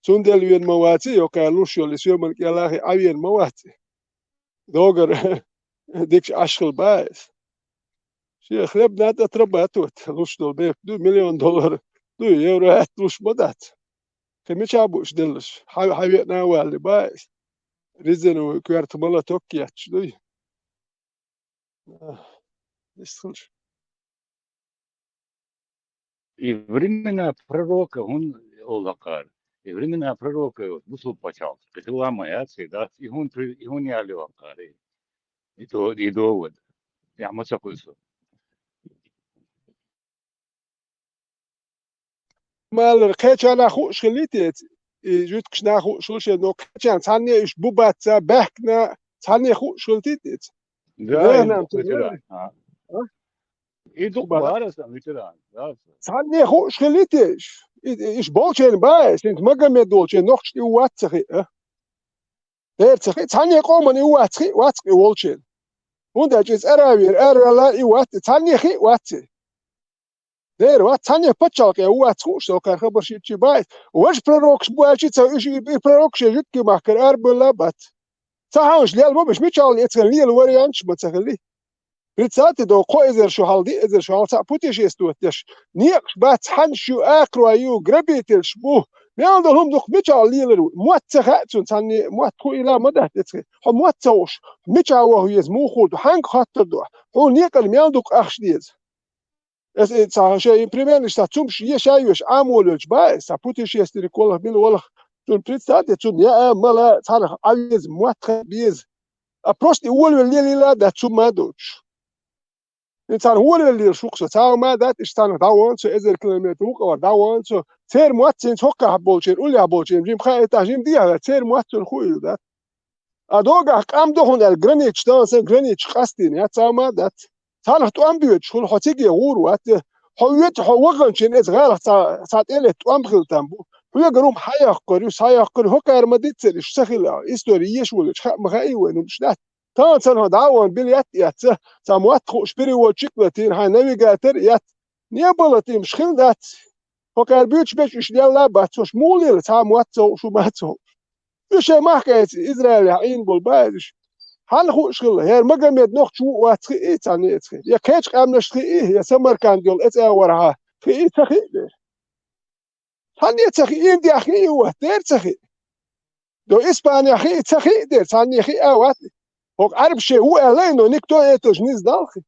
سندل وين مواتي يقالوش يولي سيومن يلاهي عين مواتي دوغر ديكش أشغل بايس شيخ لبنا ترباتوت لوش دول بيك $2 مليون $2 هاتلوش مدات كميش عبوش دلش حبيبنا والي بايس ريزنو كوارت مالا توكياتش دوي يستخلش И времена пророка он олакар. И времена пророка бусул почал. Это лама яцы, да, и он не алюакар. И довод. Я масакусу. مال كيتشان أخو شغليتي جوت كشنا أخو شغلش إنه كيتشان ثانية إيش بوبات بحكنا ثانية أخو شغلتي Да, هنا ветеран. И дух вараса ветеран. Да. ثانية أخو شغليتي إيش بولشين بايس إنت ما قام يدولشين نقش يواتسخي ديرتسخي ثانية قومن يواتسخي واتسخي وولشين وندا جيز أرالا يوات ثانية خي واتسي دير وات ثانية بتشالك يواتسخوش لو كان خبر شيء بايس وش بروكش بواجي إيش بروكش يجتكي ماكر أربلا بات صحاش ليه المبش ميتشال يتخليه الوريانش ما تخليه ريتساتي دو قو إذا شو هالدي إذا شو هالسا بوتيش يستوتش نيقش بات حنشو آخر أيو غربيتل شبوه مياندلهم دوك ميتشال ليلرو موت تخاتون ثاني موت كو إلى مدة تتخي هم موت توش ميتشال وهو يزمو خود حنك خاطر دو هو نيقل مياندوك أخش ديز es شيء بريمير sta zum شيش عامولش باي سا بوتيش يستري كولا بيل ولا تون بريتساتي تون يا ملا صار عايز موت بيز أبروست أول اللي لا ده شو ما دوش إنسان هو اللي شوق شو تاو ما ده إشتان داون شو إذا كلمة وقوة داون شو تير موتين شوق هبولشين قولي هبولشين جيم خايف تاجيم دي هذا تير موتين خوي ده أدوغا قام دهون الجرينيتش ده سن جرينيتش قاستين يا تاو ما ده صار توام بيوت شو الحتيجي غور وات حويت حوغن شين إذا غير ساعت إله توام خل تامبو هو جروم حياة قريوس حياة قري هو كارمديت سريش سخيل إستوريش ولا شخ مخاي وين مش ده تان سنة دعوان بليات يات ساموات خوش بري وشكلتين هاي نافيجاتر يات نيابلتين مش خل ده هو كاربيوتش بيش إيش ديال لا باتوش مولي ساموات شو ما تسو إيش ما حكيت إسرائيل عين بالبايش هل هو شغله هي ما قام يدنوخ شو واتخي إيه تاني إتخي يا كيتش قام نشخي إيه يا سمر كان ديال إتأ ورها في إيه تخي ثانية تخي إيه دي أخي هو دير تخي دو إسبانيا أخي تخي دير ثانية أخي أوات هو عرب شيء هو ألينو نكتو إيتوش نيز دالخي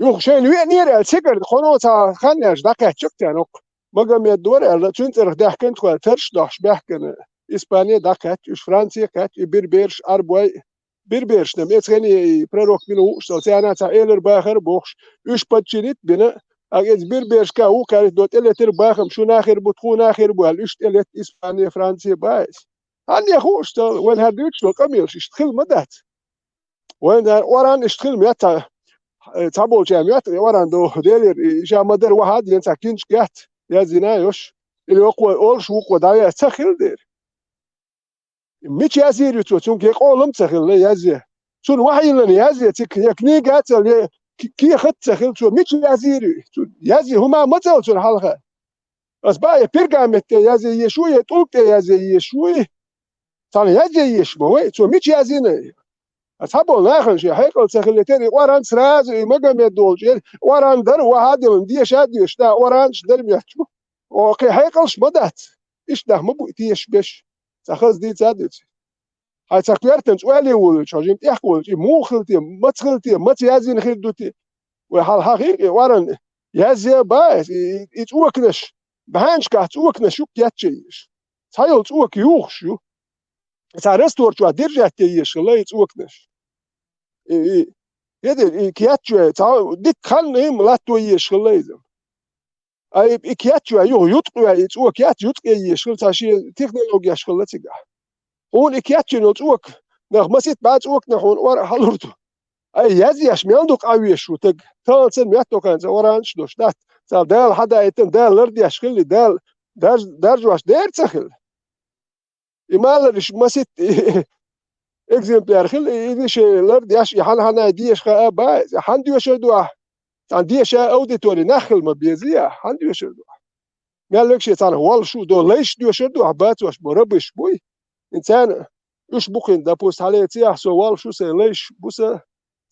يوخ شين وين نير السكر خونو تا خانيش داك شكت يعني ما قام يدور ألا تنتر دحكن تقول ترش داش بحكن إسبانيا داك إيش فرنسا كات بيربيرش أربوي بيربيرش نم إتغني بروك منو شو تانا تا إيلر باخر بوخش إيش بتشريت بنا أجد بيربيرش كاو كارت دوت إلا ترباخم شو ناخر بتخون آخر بوال إيش إلا إسبانيا فرنسا بايس هني خوش تا وين هادوش لو كميرش إشتخل مدات وين وران إشتخل ميتا تابول جامعات وران دو ديلر جا مدر واحد ينسى كينش جات يا زنايوش اللي وقوة أولش وقوة دايا تسخل دير مش يزير يتوتون كي قولم تسخل يزير شون وحي لنا يزير تك يكني جات كي خد تسخل شو مش يزير يزير هما ما تلشون حلقة بس بقى بيرجعمت يزير يشوي طولت يزير يشوي صار يزير يشوي شو مش يزير أصحابه ناخن شيء هيكل سخلتين وران سراز ما قام يدولش وران در واحد من دي شاد يشتا وران در بيحكوا اوكي هيكلش بدات ايش ده ما بوتيش بش سخز دي زادت هاي سكرتنش ولي ولش هجيم تحكوا مو خلتي ما تخلتي ما تيازين خدوتي وحال حقيقي وران يازي بايس يتوكنش بهانش كات وكنش شو كياتشيش سايل توك يوخشو سارستور شو درجات يش الله يتوكنش يدر كياتشو تا ديك خلنهم لا تويش الله يزم اي كياتشو يو يطقوا يتو كيات يطق يشغل تاشي تكنولوجيا شغل تيغا هون كياتشو نوتوك نخ مسيت بعد اوك نحون ور حلورتو اي يازياش مياندوك اويشو تك تانسن مياتو كان ورانش دوش دات تا دال حدا ايتن دال لرد يشغل دال درجواش دير تسخل يمالش مسيت اكزامبلار خل ايش لرد ياش يحل هنا ديش خا با حندي وش دوا عندي شا اوديتوري نخل ما بيزيا حندي وش دوا مالك شيء تاني وال شو دو ليش دو شردو عبات واش بربش بوي إنسان إيش بوكين دا بوست عليه تيا سو وال شو سي ليش بوسا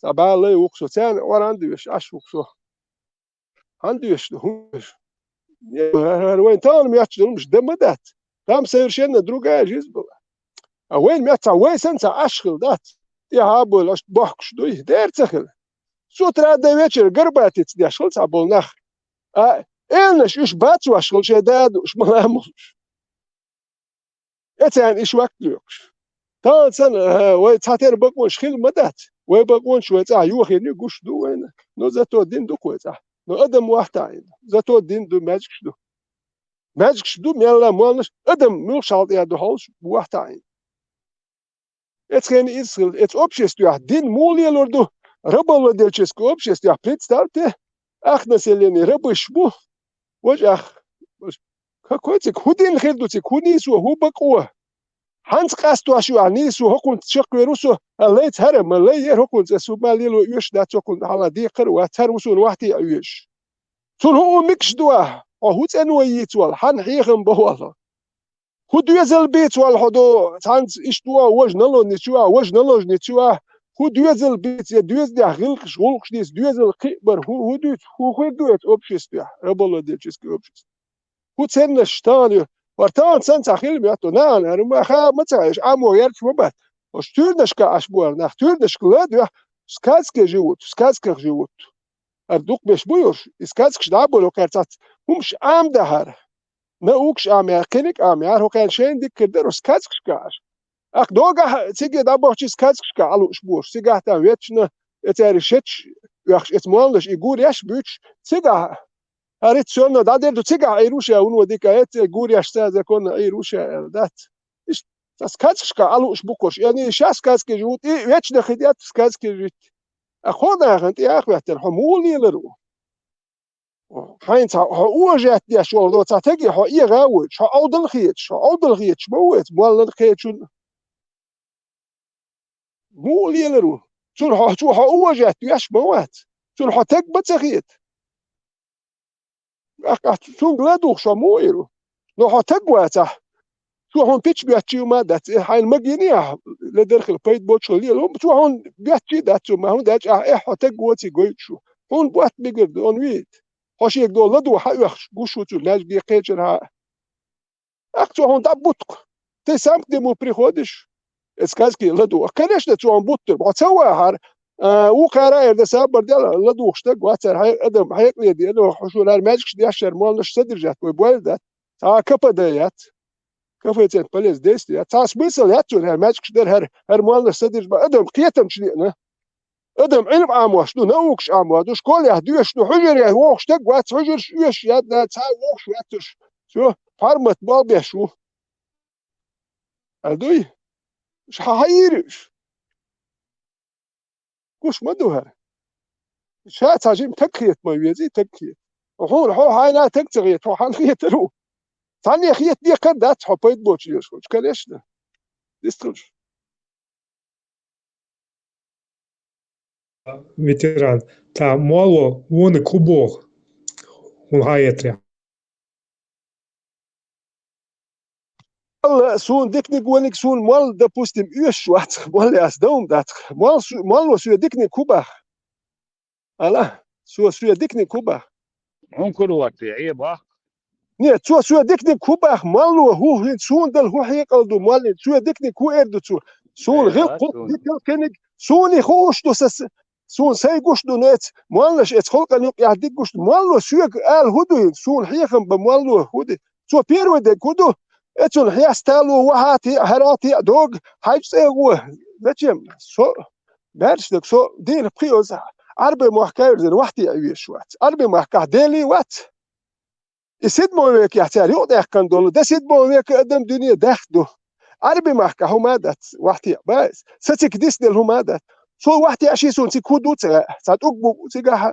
تبع لي وقصو تاني ورا عندي إيش عش وقصو عندي إيش هوش وين تان مياتش مش دمدات تام سير شينا دروجا جيزبل وين مياتش وين سنسا أشخل دات يا هابول أش بحكش دوي دير تخل سو ترى دا ويتشر قرباتي تدي أشخل تعبول نخ إنش إيش باتو أشخل شي داد إيش ملامش إتان إيش وقت ليوكش تان سنة وي تاتير بقون شخيل مدات وي بقون شوي تا يوخي ني قوش دو وين نو زاتو دين دو كويتا نو أدم واحد زاتو دين دو ماجكش دو ماجكش دو ميلا مالنش أدم ميل شالت يا دو هولش واحد Het geen Israël, het общество, din moeilijk lordo, rabalo delchesko общество, представьте, ах население рабы шбу, вот ах, какой цик, худин хедуцик, хунису, хубаку, ханс касту ашу, анису, хокун чакверусу, алейт харам, алей хокун, сумалилу юш, да чокун, халадикр, ватарусу, вахти юш. Сун ху микш дуа, هوت انويتوال حن حيخم بوالا هو دوزل بيت والحدو تانس اشتوا وجنلو نتوا وجنلو نتوا هو دوزل بيت يا دوز ده غلقش غلقش ديس دوزل قبر هو دوت هو دوت اوبشيستيا ربلا ديتشسكي اوبشيست هو تسن شتاني ورتان سنت اخيل بياتو نان انا ما خا ما تعيش امو يرك مبات وشتورنش كاشبور nach türnisch glad ja skatske живут arduk beş buyur skatske dabolo kertat humş am dahar نوكش أمير كنيك أمير هو كان شين ديك كدر سكاتش كاش أخ دوغا تيجي دابو تشي سكاتش كالو شبور سيجا تا ويتشنا اتاريشتش يخش اتمولش يقول ياش بيتش سيجا هريت شون دا دير تيجا ايروشا ونو ديكا ات يقول ياش تا كون ايروشا دات ايش سكاتش كالو شبوكوش يعني شاس كاتش جوت ويتش دخيت سكاتش جوت اخونا انت يا اخي حمولي لرو Heinz urjet der schon dort tatsächlich ihr raus schau audel schmowet mal geht schon مو ليلرو شو urjet der schmowet schon hat بتسخيت أخ شو غلادو شو مويرو لو hat قواتا شو هون بيتش بياتشيو ما دات هاي المجينيا لدرخل بيت بوتشو ليلو شو هون بياتشي دات ما هون دات hat قوتي قوي شو هون بوات بيجر اون ويت هاش یک دولار دو حیوخش گوشوتو لاج بیقیچن ها اخشو هون دبوتك تسامك دمو приходиш اسكازكي لدو конечно تو он بوتر بتسوى هار وكاراير ده سابر ديال لدو خشتك واتر هاي ادم هاي دي انه حشو لا ماجكش دي اشر مالش صدرجات وبولدات تا كبديات كفيتين بليز ديستي تا سبيسل ياتو ماجكش در هر مالش صدرج ادم قيتم شنو ادم علم عمواش دو نوكش عموا دوش كل يهدوش دو حجر يهوخش تك وات حجر شوش يدنا تا وخش واتش شو فرمت بابي شو ادوي ش هايرش كوش مدوها شات عجيم تكيت ما يزي تكيت وهون هو هاي لا تكتغيت هو حنخيت رو ثاني خيت دي قدات حبيت بوتش يشوش كلش ده ديستوش ветеран. Та мало вон и кубок. Он гаетря. سون ديكنيك ونيك سون مال دا بوستم يوش وات مال ياس دوم دات مال سو ديكنيك كوبا الا سو ديكنيك كوبا هم كل وقت عيبة ني سو ديكنيك كوبا مالو هو سون دل هو هيقلدو مال سو ديكنيك كو اردو سون غير قط ديك كنك سوني خوش دو سون ساي قوش دو نت مالش ات خلق ان يعديك قوش مالو سو قال هدو سون حيخم بمالو هدي سو بيرو دي كودو اتون هيستالو وهاتي هراتي دوغ هايسيغو زاتشم سو بارش دك سو دين بريوز اربي محكاير زين وحدي ايش وات اربي محكا ديلي وات يسد مويك يحتاج يقدر كان دول ده سد مويك قدام دنيا داخدو اربي محكا هما دات وحدي بس ستك ديس ديل هما دات سو وحدي اشي سون تكودو تاتوك تيغا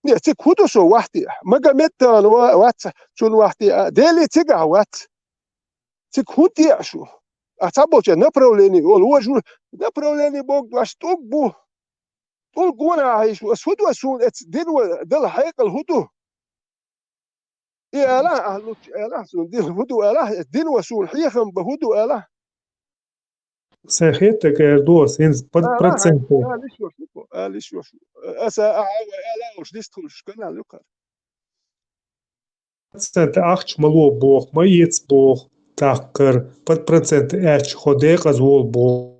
ني تكودو سو وحدي ماغا متان وات سون وحدي ديلي تيغا وات تكودي اشو اتابوچ направление ол وجو направление بوك واش توبو طول قونا عايش واسود واسود دل حقيقة الهدو إله أهلوش إله سون دين هدو إله الدين وسون حيخم بهدو إله Сахета دوس إنز إله 100%. ليش وشو ليش وشو أسا أعوى إله وش ليش تقولش كنا لقى 100% أخش ملو بوخ ما يتس بوخ تاكر 100% أش خديق أزول بوخ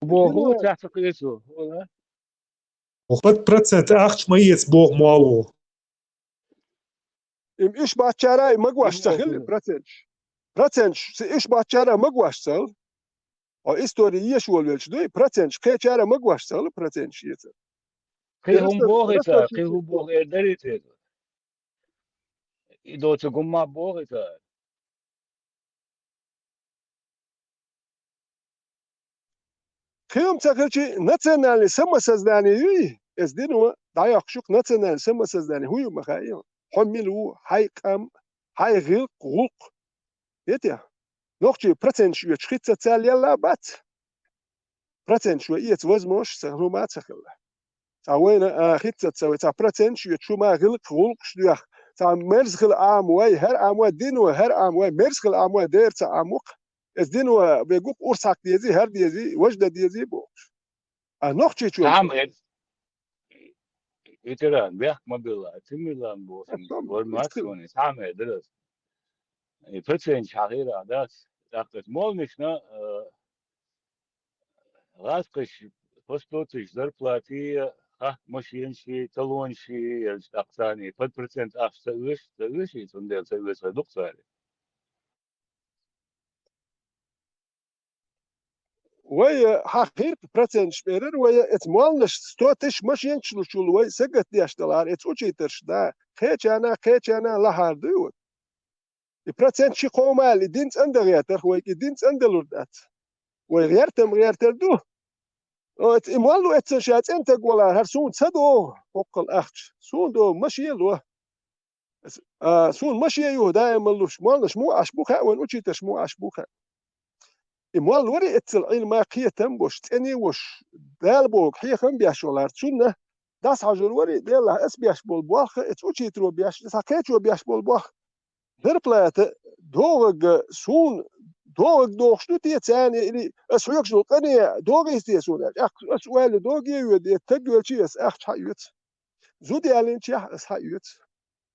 بوغو الدين تحت قيسو ولا 100% أخش ما يتس بوخ مالو إم إيش باتشارا مقواش سهل يبوغو براتنش إيش باتشارا مقواش سهل أو إستوري يشول ويلش دوي براتنش كيشارا مقواش سهل براتنش يتر قيهم رستو بوغيتا شو قيهم بوغ إدريتي إدو تقوم بوغيتا خيوم تاكلشي ناتسنال سما سزداني يي إز دينو دايق شوك ناتسنال سما سزداني هو مخايا حملو هاي قام هاي غلق غلق يتيا نوختي براتنش يتشخيت تال يلا بات براتنش وإيت وزموش سهلو ما تخل تاوين خيت تسوي تا براتنش يتشو ما غلق غلق شديخ تا مرزخل آموي هر آموي دينو هر آموي مرزخل آموي دير تا آموق إز دينو بيقوك أورساك ديزي هر ديزي وجدة ديزي بو نوختي تشول تعم يتران بيح ما بيلا تميلان بوسن والماكسوني تعم درس فتشين شهيرة داس داقت مول نشنا غاسقش فستوتش зарплати ماشينشي талонши الشتاقساني 5% أخ سويش يتندل سويش صدق ساري وي حقير براتن شبيرر وي اتمالنش ستوتش مش ينشلو شول وي سقت ديشتلار اتوچي ترشدا خيچانا لهار دو براتن شي قومال دينت اندغياتر وي دينت اندلوردات وي غيرتر دو ات امالو اتشات انت قولا هرسون صدو فوق الاخش سون دو ماشي لو سون ماشي يو دائما لوش مالنش مو اشبوخا وين اوچي تشمو اشبوخا إموال وري العلم ما قية تنبوش تاني وش دالبوك حي خم بياش ولا تشونه داس عجل وري ديلا اس بياش بول بوخ اتوچي ترو بياش ساكيتو بياش بول بوخ در بلات دوغ سون دوغ دوغ شتو تي تاني اللي اسويك شنو قني دوغ يستيسون اسوال دوغ يودي تقول شي اس اخ حيوت زودي الين شي اس حيوت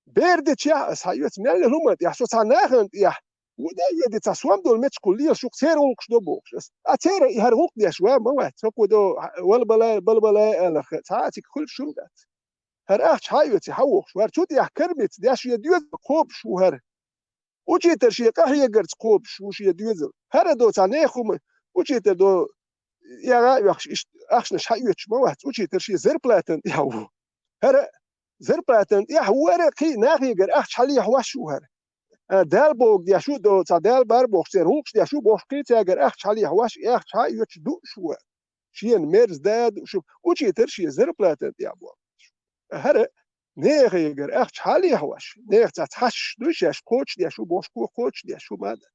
بيرد شي اس حيوت نال هما يحسو تناخن يح وده يدي تصوم دول متش كلية شو كثير وقش دو بوكس أتيرا يهر وقت يا شوام ما واحد سوكو دو والبلا أنا ساعتك كل شو ده هر أخش هايوتي حوق شو هر تودي كرمت داش يديوز قوب شو هر وجي ترشي قهية قرت قوب شو شي يديوز هر دو تاني خم وجي تدو يا يخش أخش نش هايوتش ما واحد وجي ترشي زربلاتن يهو هر زربلاتن يهو ورقي ناخي قر أخش حلي هواش شو هر دالبوك دي شو دو تا دال بار بوخسر هوكس دي شو بوخقي تاجر اخ حالي هواش اخ حا يوتش دو شو شين ميرز داد شو وشي ترشي زر بلاتن دي ابو هر نيغ يجر اخ حالي هواش نيغ تحش دوش اش كوتش دي شو بوشكو كوتش دي شو ماذا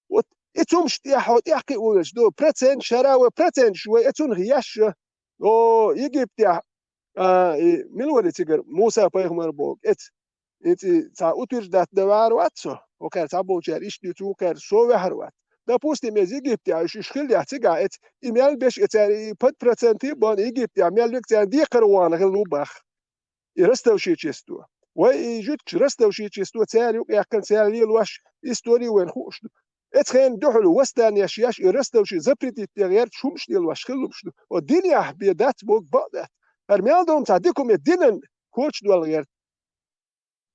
وت اتومش دي حوت يحكي اولش دو بريتن شراوه بريتن شو اتون غياش او يجيب دي ملوري تيجر موسى بايغمر بوك انت تا اوتر دات دوار واتسو وكر تا بوچر ايش دي تو كر سو وهروات دا پوست مزي گيبت يا شخل يا تيغا ايميل بش اتاري 5% بون يجيبت يا ميل لك دي قروان غلو باخ يرستو شي تشستو وي جوت رستو شي تشستو تالي يا كان تالي الواش ستوري وين خوش اتخين دحلو وستان يا شياش يرستو شي زبرتي تغير شومش ديال واش خلوش والدنيا بيدات بوك بعد ارميال دوم تعديكم الدين كوتش دول غير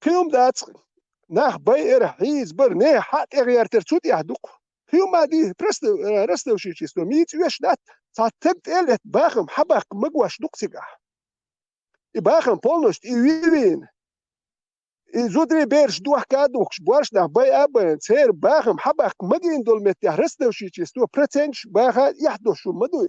كيوم دات nach bei هيز بر نه حق غير ترتوت يهدق كيوم ما دي رستو شي تشستو ميت ويش دات تاتبت الت باخم حبق مگواش دقسيغا باخم полностью и вивин и зудри берш дух кадух борш nach bei абен цер باخم حبق مگين дол мет رستو شي تشستو претенш باخа يحدو شو مدوي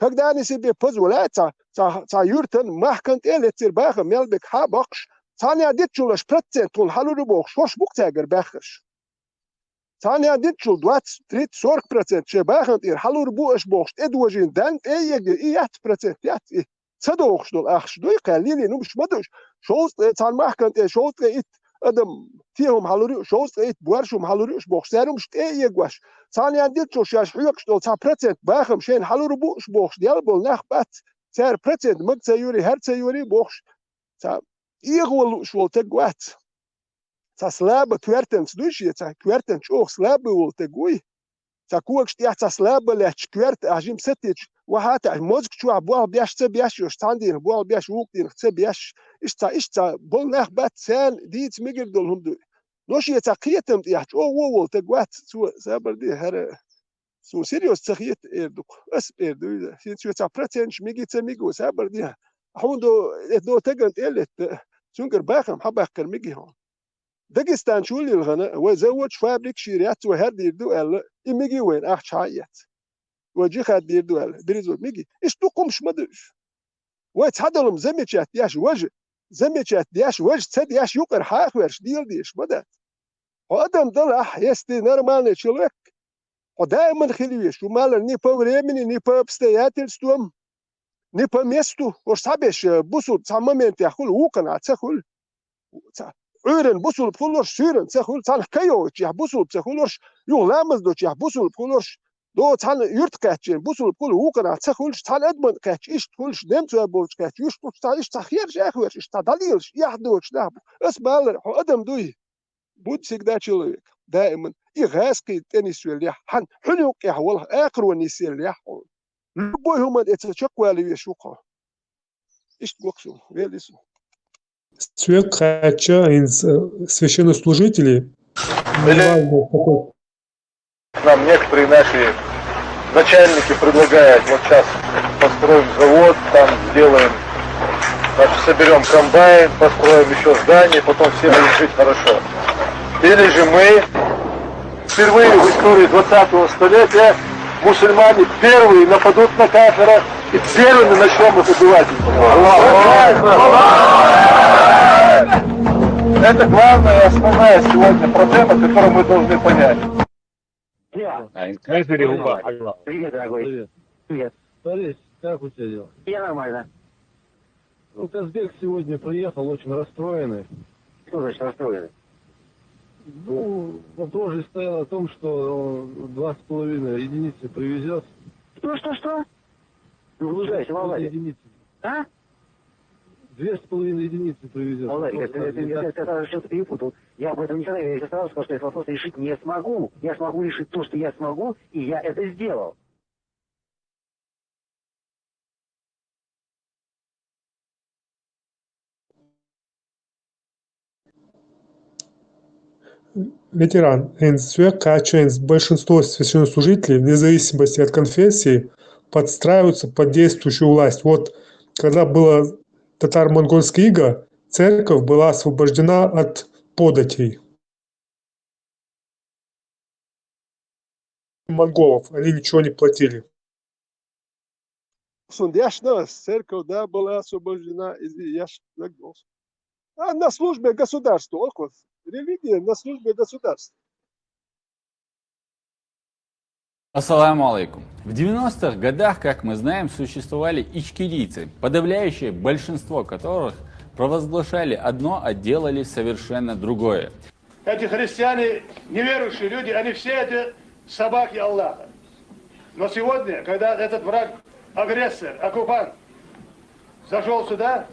когда они себе позволяют та юртен махкант элет باخم ملبك حبقش ثانية ديتشولش برتين طول حلو بوخ شوش بوك تاجر باخش ثانية ديتشول دوات تريت سورك برتين شباخن إير حلو بوش بوخش إدوجين دانت إيه يجي إيه 8% يات إيه صدق شدول أخشدوي قليل إنه مش مدوش شوز تان محكمة شوز إت أدم فيهم حلوري شوز إت بورشهم حلوريش بوخسارهم مش يقواش تان ينديت شو شاش حيوك شدول تان بريتنت باخم شين حلوري بوش بوخش ديال بول نخ بات تار بريتنت مقتا يوري هرتا يوري بوخش تا إيغول شو تقوات تا سلاب كويرتنس دوشي تا كويرتنس أوخ سلاب وول تقوي تا كوكش تيح تا سلاب لاتش كويرت أجيم ستيش وهاتا موزك شو عبوال بياش تبياش يوش تاندين بوال بياش ووقتين تبياش إشتا بول نخ بات سان ديت ميجر دولهم دو نوشي تا قيتم تيح وول تقوات سو سابر دي هر سو سيريوس تخيت إردوك أس إردو شو تا بريتنش ميجي تميجو سابر دي حوندو دو تقنت إلت سونكر باخم حباكر ميجي هون داغستان شو اللي الغناء وزوج فابريك شيريات وهاد يردو قال إميجي وين أخش عيات وجي خاد يردو قال بريزو ميجي إيش تقومش مدرش ويتحدلهم زميتشات دياش وجه زميتشات دياش وجه تدياش يقر حاخ ورش ديش بدأت وأدم دلح يستي نرمال شلوك ودائما خليوش ومال ني بوريمني ني بستياتل ستوم ني بميستو وصابش بوسو تمامين تاخل وقنا تاخل عورن بوسول بخلورش سورن تاخل تان كيو تيح بوسول بخلورش يو لامز دو تيح بوسول بخلورش دو تان يرت قاتشين بوسول بخل وقنا تاخلش تان ادمن قاتش ايش تخلش نمت بولش قاتش يش تان ايش تخيرش اخوش ايش تدليلش يحدوش ده اسمع ادم دوي بود سيك دا تشلوك دائما يغاسقي تنس يليح حن حنوك يا والله اخر ونيس يليح لبوي هما اتشقوا لي يشوقه ايش توكسو ويليسو Свекача из священнослужителей. Неважно, какой. Нам некоторые наши начальники предлагают, вот сейчас построим завод, там сделаем, значит, соберем комбайн, построим еще здание, потом все будут жить хорошо. Или же мы впервые в истории 20-го столетия мусульмане первые нападут на кафира и первыми начнем их убивать. Это главная и основная сегодня проблема, которую мы должны понять. Привет, дорогой. Привет. Борис, как у тебя дела? Я нормально. Ну, Казбек сегодня приехал очень расстроенный. Что значит расстроенный? Ну, вопрос же стоял о том, что 2,5 единицы привезет. Что? Ну, лужайся, Володя. Единицы. А? 2,5 единицы привезет. Володя, ты сказал, что ты перепутал. Я об этом не сказал. Я сразу сказал, что этот вопрос решить не смогу. Я смогу решить то, что я смогу, и я это сделал. Ветеран Свекача, большинство священнослужителей, вне зависимости от конфессии, подстраиваются под действующую власть. Вот когда была татаро-монгольская ига, церковь была освобождена от податей монголов, они ничего не платили. Сундяшна церковь, да, была освобождена из яш на службе государства, религия на службе государства. Ассаламу алейкум. В 90-х годах, как мы знаем, существовали ичкерийцы, подавляющее большинство которых провозглашали одно, а делали совершенно другое. Эти христиане, неверующие люди, они все это собаки Аллаха. Но сегодня, когда этот враг, агрессор, оккупант зашел сюда,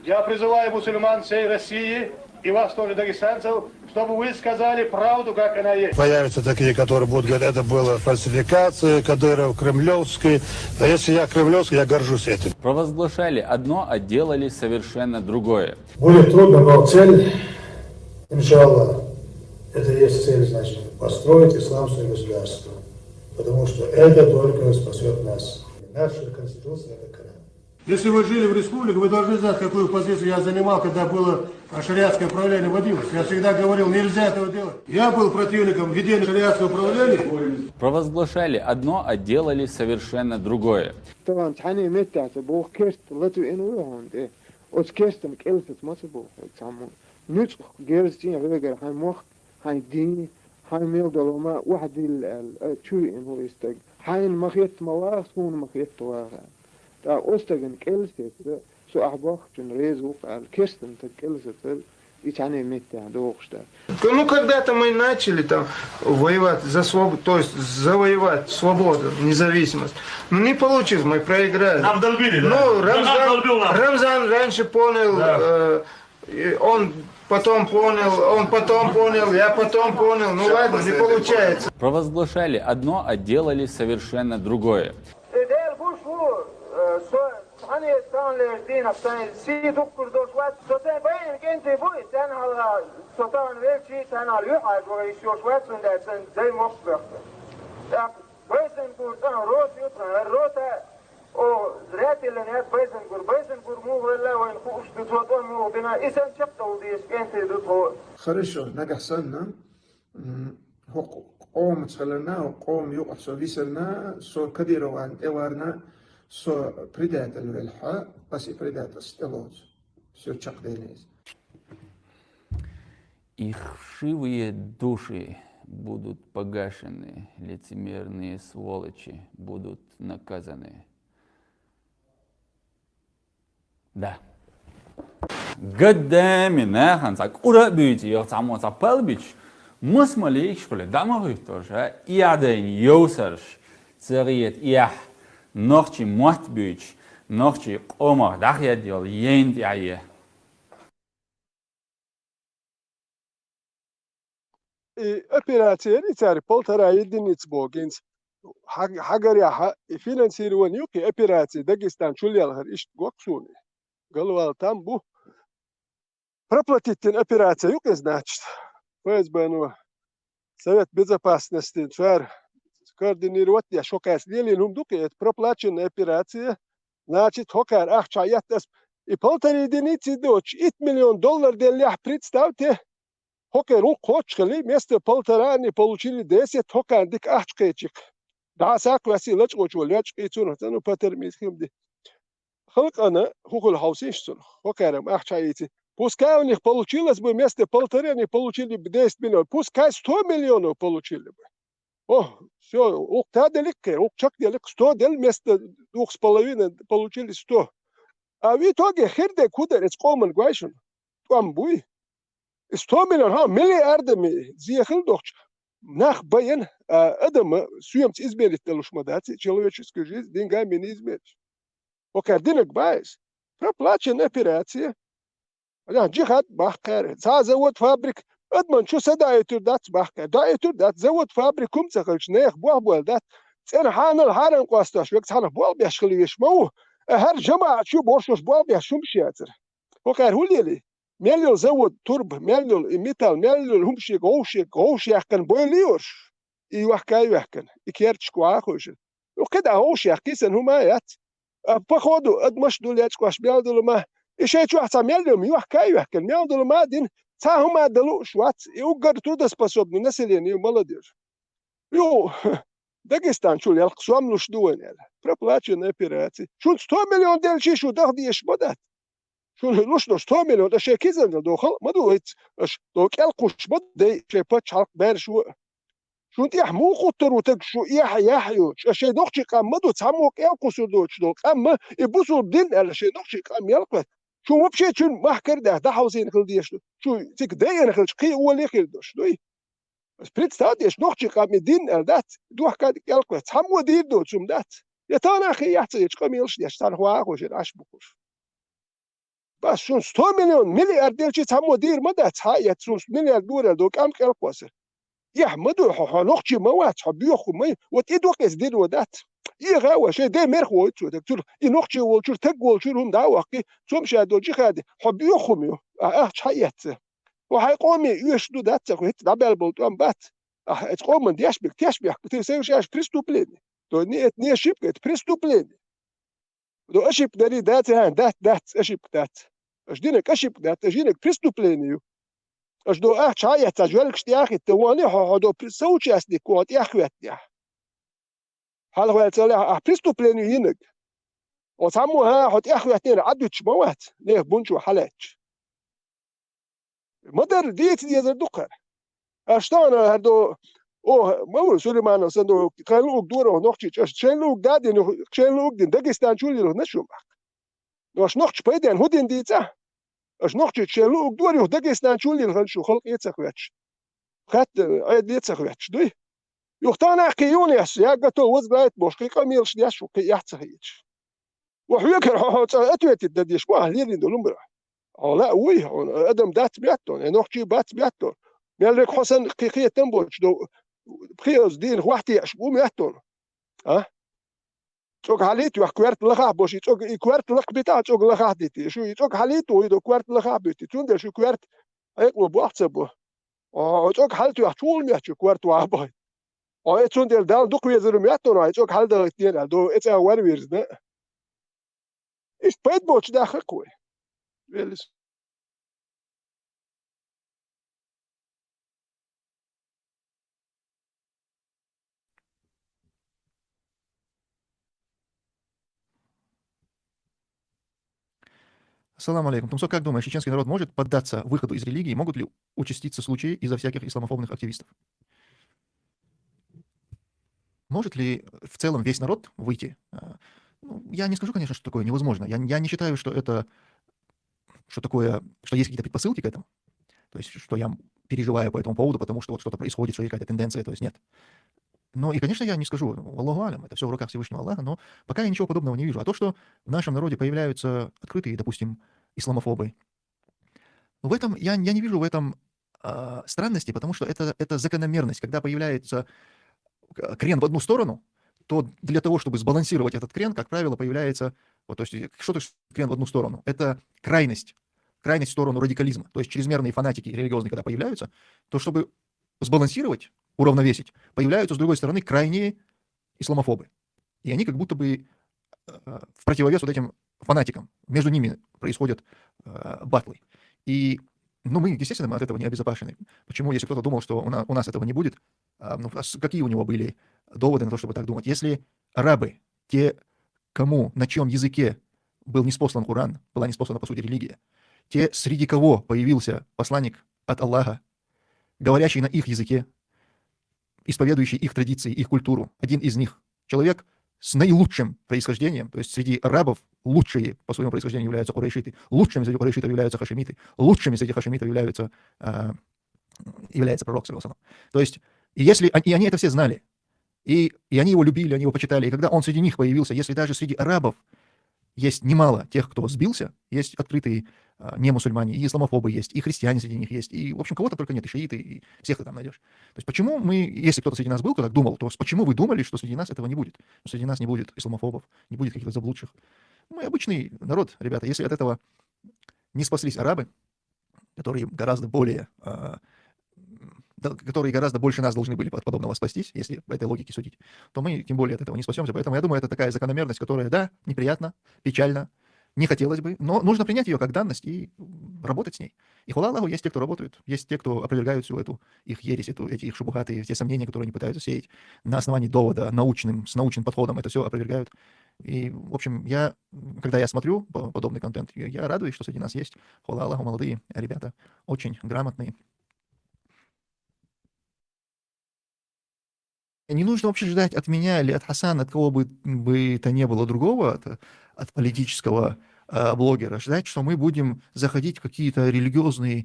я призываю мусульман всей России и вас тоже, дагестанцев, чтобы вы сказали правду, как она есть. Появятся такие, которые будут говорить, это была фальсификация, Кадыров, кремлевский. А если я кремлевский, я горжусь этим. Провозглашали одно, а делали совершенно другое. Будет трудно, но цель, иншаллах, это и есть цель, значит, построить исламское государство. Потому что это только спасет нас. Наша конституция – это Коран. Если вы жили в республике, вы должны знать, какую позицию я занимал, когда было шариатское управление вводилось. Я всегда говорил, нельзя этого делать. Я был противником введения шариатского управления. Провозглашали одно, а делали совершенно другое. أستغن كيلسيت سو أحباخ جن ريزو قال كيستن تكيلسيت يتعني ميتة دوغشتا. Ну, когда-то мы начали там воевать за свободу, то есть завоевать свободу, независимость. Но не получилось, мы проиграли. Нам долбили, да? Ну, Рамзан Рамзан раньше понял, Да. он потом понял, я потом понял. Ну ладно, не получается. Провозглашали одно, а делали совершенно другое. Хорошо, нагасана, قوم تخلنا وقوم يوقف سو ويسرنا سو كديروان إوارنا سو предател вельха, паси предател стелоз, все чакденез. Их вшивые души будут погашены, лицемерные сволочи будут наказаны. Да. قدامي ناخن ساك أورا بيجي يقطعمو سابلبيش مسماليش فل دماغيتوش إعدين يوسرش سريت إح نختي موت بيج نختي قومه دخيا ديال يند يعيه. أبيراتير يتعرف بولترا يدينيتس بوجينز حجر يا فينانسير ونيوكي أبيراتي داغستان شو اللي الهر إيش قوكسوني قالوا تامبو проплатить операция юг значит ФСБ Совет Безопасности твер координировать я шокас дели нумдуки это проплаченная операция значит хокар ахчаят и 1,5 единицы доч $1 миллион для представьте хокер ухочли вместо 1,5 не получили 10 хокар дик ахчкечик да сак василач очулач ицуна ну потермисхимди خلق أنا هو الحوسيش سن хокарам ахчаити Пускай у них получилось бы вместо 1,5, они получили бы 10 миллионов. Пускай 100 миллионов получили бы. О, все, уктя деликке, укчак делик 100 дел вместо 2,5 получили 100. А в итоге хирде кударец комен гвайшен. Там буй. 100 миллионов, миллиардами зъехал дохч. Нах баян, адам суемц измерить телушмадаци, человеческую жизнь деньгами не измерить. Окей, денег байс. Проплаченная операция. جهاد بحكر زود فابريك أضمن شو سدايتور دات بحكر دايتور دات زود فابريك كم تخلش نيخ بوال دات أنا حان الحارن قاستاش وقت حنا بوال بيشخلي يشمو هر جماعة شو بورشوش بوال بيشوم شياتر وكان هو اللي مليون زود ترب مليون ميتال مليون همشي غوشي يحكن بوليوش يحكن يكيرتش كواخوش وكده غوشي يحكيسن هما يات بخودو أدمش دولياتش كواش بيالدو ما إيش واحد مليون يحكي مليون ما دين تاهم هذا شوات يوقر تودا سباسوب الناس اللي يعني مالدير يو داغستان شو يلق سو عملوش دوين يعني بروبلاتشن ابيراتي شو 100 مليون ديال شي شو داخدي اش بدات شو لوش 100 مليون ده شي كيزن دخل ما دويت اش دوك يلقوش بد شي باتش حلق بار شو انت يحمو قطر وتك شو يحيوش شي دوخشي قام مدو تسموك يلقوسو دوش دوك اما يبوسو بدين على شي دوخشي قام يلقى شو مو بشي شو ما حكر ده حوزين خل ديش شو تك داين خل قي هو اللي خل دوش دوي بس بريتستاد يش نوخشي قام دين الدات دوح كاد يلقى تسمو دير دوش دات يا تانا اخي يحتاج قام يلش ديش تان هو اخوش اش بكوش بس شو 100 مليون مليار شي تسمو دير ما دات هاي 3 مليار دولار دو كام كالقوسر يحمدوا حو نوخشي موات حبيخو مي وتيدو قيس دير ودات يغاوى شي دي ميرخو دكتور ينوخشي والشور تقول شورهم دعوقي تمشي دوجي خادي حبيخو ميو حيات وحيقومي يشدو دات هيت دبل بولتون بات تقوم دياش بك تياش بك تسويش بريستوبلين تو ني شيب بريستوبلين دو اشيب داري دات هان دات اشيب دات اش دينك اشيب دات اجينك بريستوبلين اش دو حيات تجوالك شتياخي تواني حدو سوتشي اسدي كوات ياخوات يا هل هو يتسلح بريستوبلين ينك وسموها حط اخواتين عدو تشموات ليه بونشو حالاتش مدر ديت دي زر دقر اشتانا هردو ما سليمان صندوق خلوق دوره نوختش شلوق دادي شلوق دين داغستان شولي نشوم واش نوختش بيدن هودين ديتا اش نوختش شلوق دوري داغستان شولي نشو خلق يتسخواتش خات عيد يتسخواتش دوي يختانا قيونيس يا قتو وزبايت بوشقي قميرش دياشو قي يحتسخيتش وحيكر اتويت دديش واه ليرين دولمبر لا وي ادم دات بياتون نوختي بات بياتون مالك حسن قيقيه تنبوش دو بخيوز دين وحتي اشبو مياتون تشوك حاليت يح كوارت لخا بوشي تشوك كوارت لخ بتاع تشوك لخا ديتي شو تشوك حاليت ويدو كوارت لخا بيتي تون شو كوارت ايقو بوحتسبو تشوك حالتو يح طول مياتشو كوارت واباي تون ديال دال دوك ويزرو مياتون تشوك حال دال تين دو اتس وار ويرز ده ايش بيت بوتش داخل كوي Ассаламу алейкум. Тумсо, как думаешь, чеченский народ может поддаться выходу из религии? Могут ли участиться случаи из-за всяких исламофобных активистов? Может ли в целом весь народ выйти? Я не скажу, конечно, что такое невозможно. Я не считаю, что это, что есть какие-то предпосылки к этому. То есть, что я переживаю по этому поводу, потому что вот что-то происходит, что есть какая-то тенденция, то есть нет. Но и, конечно, я не скажу, Аллаху алям, это все в руках Всевышнего Аллаха, но пока я ничего подобного не вижу. А то, что в нашем народе появляются открытые, допустим, исламофобы, в этом я не вижу в этом странности, потому что это закономерность. Когда появляется крен в одну сторону, то для того, чтобы сбалансировать этот крен, как правило, появляется... Вот, то есть, что такое крен в одну сторону? Это крайность в сторону радикализма. То есть чрезмерные фанатики религиозные, когда появляются, то чтобы сбалансировать, уравновесить, появляются, с другой стороны, крайние исламофобы. И они как будто бы в противовес вот этим фанатикам. Между ними происходят батлы. И мы, естественно, мы от этого не обезопасены. Почему, если кто-то думал, что у нас этого не будет, какие у него были доводы на то, чтобы так думать? Если арабы, те, на чьем языке был ниспослан Коран, была ниспослана, по сути, религия, те, среди кого появился посланник от Аллаха, говорящий на их языке, исповедующий их традиции, их культуру, один из них, человек с наилучшим происхождением, то есть среди арабов лучшие по своему происхождению являются курайшиты, лучшими среди курайшитов являются хашимиты, лучшими среди хашимитов является пророк, саллаллаху алейхи ва саллям. То есть, и они это все знали, и они его любили, они его почитали, и когда он среди них появился, если даже среди арабов есть немало тех, кто сбился, есть открытые не мусульмане, и исламофобы есть, и христиане среди них есть, и, в общем, кого-то только нет, и шииты, и всех ты там найдешь. То есть почему мы, если кто-то среди нас был, кто так думал, то почему вы думали, что среди нас этого не будет? Что среди нас не будет исламофобов, не будет каких-то заблудших? Мы обычный народ, ребята. Если от этого не спаслись арабы, которые гораздо больше нас должны были от подобного спастись, если по этой логике судить, то мы тем более от этого не спасемся. Поэтому я думаю, это такая закономерность, которая, да, неприятно, печально, не хотелось бы, но нужно принять ее как данность и работать с ней. И хвала Аллаху, есть те, кто работают, есть те, кто опровергают всю эту их ересь, эти их шубухаты, те сомнения, которые они пытаются сеять на основании довода, с научным подходом, это все опровергают. И, в общем, когда я смотрю подобный контент, я радуюсь, что среди нас есть, хвала Аллаху, молодые ребята, очень грамотные. Не нужно вообще ждать от меня или от Хасана, от кого бы то ни было другого, от политического блогера, ждать, что мы будем заходить в какие-то религиозные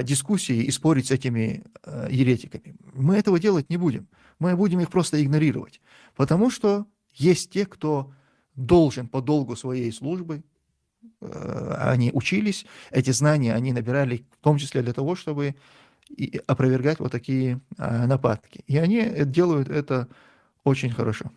дискуссии и спорить с этими еретиками. Мы этого делать не будем. Мы будем их просто игнорировать. Потому что есть те, кто должен по долгу своей службы, они учились, эти знания они набирали в том числе для того, чтобы и опровергать вот такие нападки. И они делают это очень хорошо.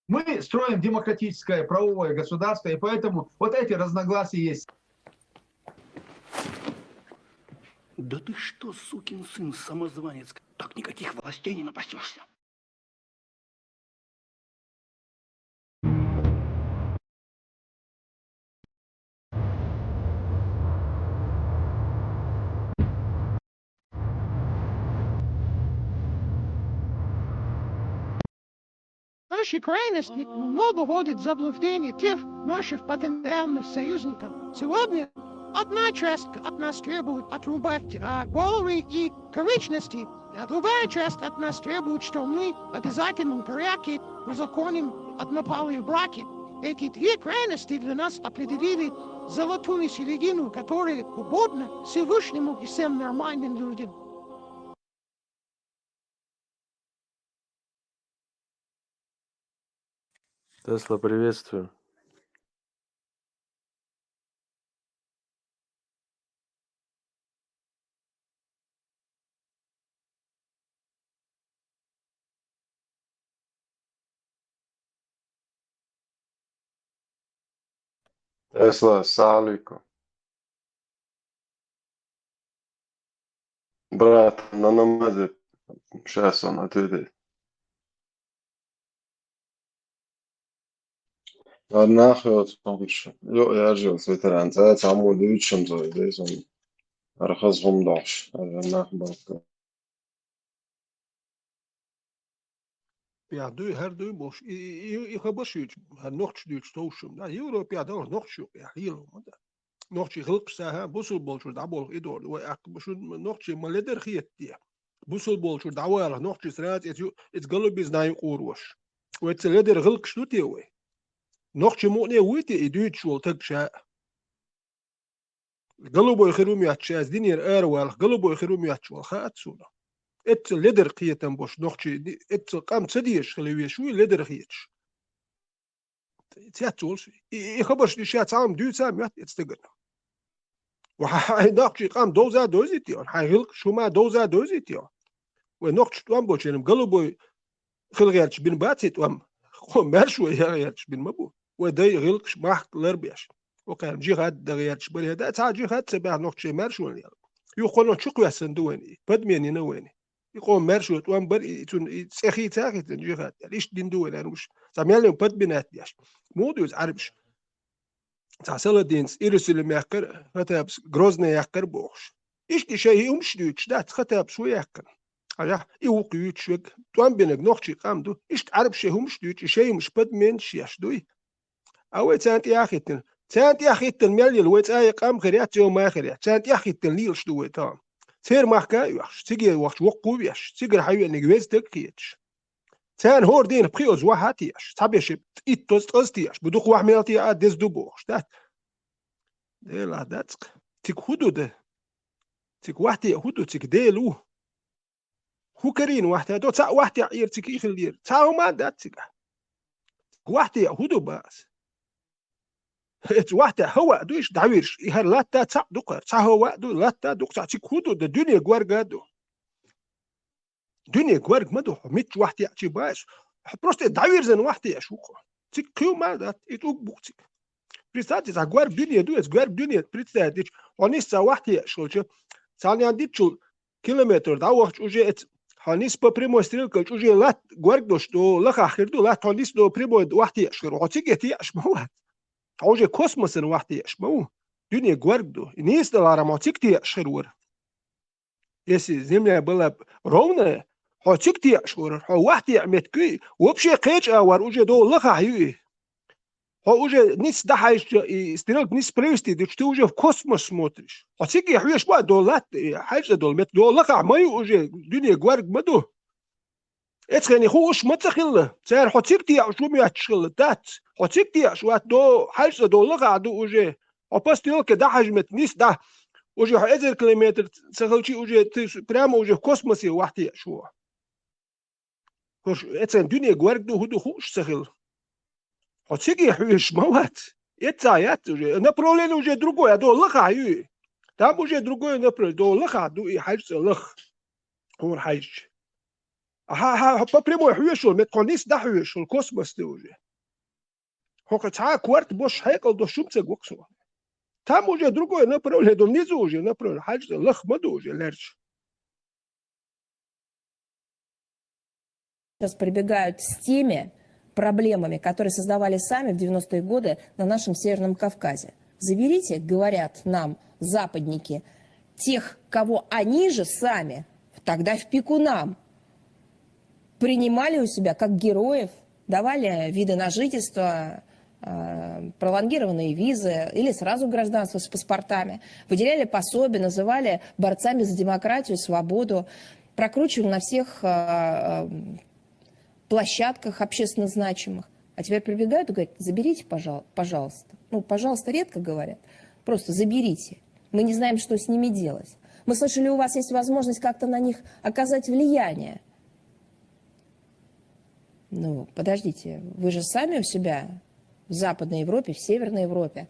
Мы строим демократическое правовое государство, и поэтому вот эти разногласия есть. Да ты что, сукин сын, самозванец, так никаких властей не напасешься. Наши крайности много вводят в заблуждение тех наших потенциальных союзников. Сегодня одна часть от нас требует отрубать головы и конечности, а другая часть от нас требует, что мы в обязательном порядке узаконим однополые браки. Эти две крайности для нас определили золотую середину, которая угодна Всевышнему и всем нормальным людям. Тесла, приветствую. Тесла, салику. Брат, на намазе сейчас он ответит. Нахуй помнишь? Я жил с ветеран. За это саму дивичем за здесь он архазгум даш. Нахуй. Perdeu, herdeu, boş. İxabaşıç, noxçu stoşum. Da Avropa da noxçu, yilo. Noxçu xılq saha, busul bolçu da bol idor. Ve akbuşu noxçu maleder xiyet diye. Busul bolçu da var, noxçu srat et galbiz naym qurwaş. Ve tseleder xılq ştu diye we. Noxçu mu'ne witi idüç wol takşa. Galboy khirum yatşaz dinyer erwal, galboy khirum yatşwal khatsuna. ات لدر قيتن بوش نوخشي ات قام تديش خلوي شوي لدر خيتش تياتولش يخبرش دي شات عام دو سام يات اتستقنا وحاي نوخشي قام دوزا دوزيتيون حاي غلق شو ما دوزا دوزيتيون ونوخش توام بوشينم قلبو خلغيرش بن باتيت وام خو مرشو يغيرش بن مبو وداي غلقش ماحق لربيش وقام جيغاد دغيرش بل هدا تا جيغاد سبع نوخشي مرشو يقولون شقوا سندويني بدميني نويني يقوم مرشوت وان بر يتون تسخي تاخي تنجيخات ليش دندوين انا مش زعمالهم بد بنات دياش مودوز عربش تاع سلادينس إيرسل ميقر ختابس غروزنا يقر بوخش إيش دي شيء مش دوتش دات ختابس ويقر على يوق يوتشوك توان بينك نوخشي قامدو إيش تعرف شيء مش دوتش شيء مش بد منش يشدوي أو تانت يا أخيتن تانت يا أخيتن مليل ويت أي قام خريات يوم ما خريات تانت يا أخيتن ليل شدوي تام تير ماخكا يوخش تيجي وقت وقو بيش تيجي حيوي نجوز تكيتش تان هور دين بخيوز واحاتيش تابيش إتوز تستيش بدوخ وحميلتي أدز دوبوش دات لا دات تيك حدود تيك واحتي حدود تيك ديلو هو كرين واحتي دو تا واحتي عير تيك يخلير تاو ما دات تيك واحتي حدود باس ات واحدة هو دوش دعويرش يهر لاتا تا دوقر تا هو دو لاتا دوق تا تيك حدود الدنيا غوارغادو دنيا غوارغ مدو ميت واحتي عتي باش بروست دعوير زن واحتي اشوقو تيك كيو ما دات اتوق بوكتيك بريستاتي تا غوارغ دنيا دو اس غوارغ دنيا بريستاتي ونيسا واحتي شولچ ثاني عندي تشول كيلومتر دا وقت اوجي ات هانيس با بريمو ستريلكل اوجي لات غوارغ دوش دو لخ اخر دو لات هانيس دو بريمو واحتي اشكر وتيجي اشمو اوجي كوسموس واحتي اشمو دنيا غوارغ دو نيس دلاراماتيك اشخرور если земля была ровная, хотикти ашгор, ховахти аметки, вообще кеч авар уже до лахаю. Хо уже ниц дахаешь и стрелок ниц привести, ты уже в космос смотришь. Хотики хуешь ба до лат, хайша до мет до лаха, май уже дюния гварг маду. Эцхени хуш матахилла, цар хотикти ашуми ашгил дат. Хотикти ашват до хайша до лаха до уже. А пострелка дахажмет ниц да. уже 10 километров сахалчи уже ты прямо уже в космосе вахти шо. Это дюния гварг до худу хуш сахал. Хотсиги хуш мават. Это аят уже направление уже другое, до лахаю. Там уже другое направление, до лаха, до и хайш лах. Он хайш. Ага, по прямой хуешол, метконис да хуешол, космос ты уже. Хока кварт бош хайкал до шумца гоксо. Там уже другое направление, до низу уже направление, хайш лах маду уже лерч. Сейчас прибегают с теми проблемами, которые создавали сами в 90-е годы на нашем Северном Кавказе. Заберите, говорят нам западники, тех, кого они же сами, тогда в пику нам, принимали у себя как героев, давали виды на жительство, пролонгированные визы или сразу гражданство с паспортами, выделяли пособия, называли борцами за демократию, свободу, прокручивали на всех площадках общественно значимых. А теперь прибегают и говорят: заберите, пожалуйста. Ну, пожалуйста, редко говорят. Просто заберите. Мы не знаем, что с ними делать. Мы слышали, у вас есть возможность как-то на них оказать влияние. Ну, подождите, вы же сами у себя в Западной Европе, в Северной Европе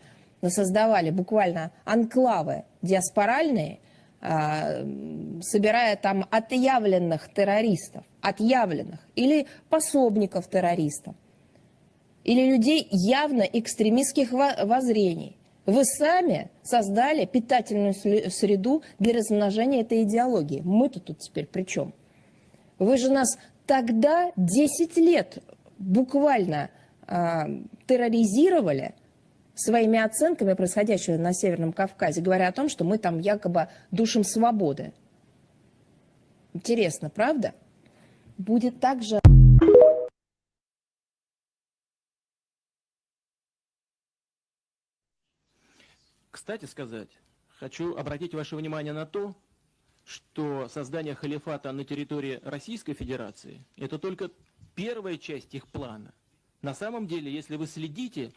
создавали буквально анклавы диаспоральные, собирая там отъявленных террористов, или пособников террористов, или людей явно экстремистских воззрений. Вы сами создали питательную среду для размножения этой идеологии. Мы-то тут теперь при чем? Вы же нас тогда 10 лет буквально терроризировали своими оценками происходящего на Северном Кавказе, говоря о том, что мы там якобы душим свободы. Интересно, правда? Будет так же... Кстати сказать, хочу обратить ваше внимание на то, что создание халифата на территории Российской Федерации – это только первая часть их плана. На самом деле, если вы следите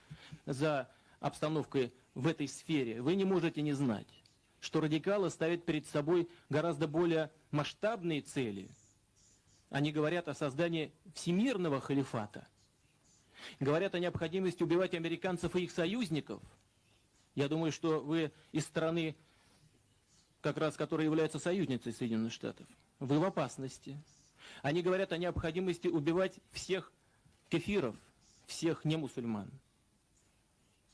за обстановкой в этой сфере, вы не можете не знать, что радикалы ставят перед собой гораздо более масштабные цели. Они говорят о создании всемирного халифата, говорят о необходимости убивать американцев и их союзников. Я думаю, что вы из страны, как раз которая является союзницей Соединенных Штатов, вы в опасности. Они говорят о необходимости убивать всех кефиров, всех немусульман.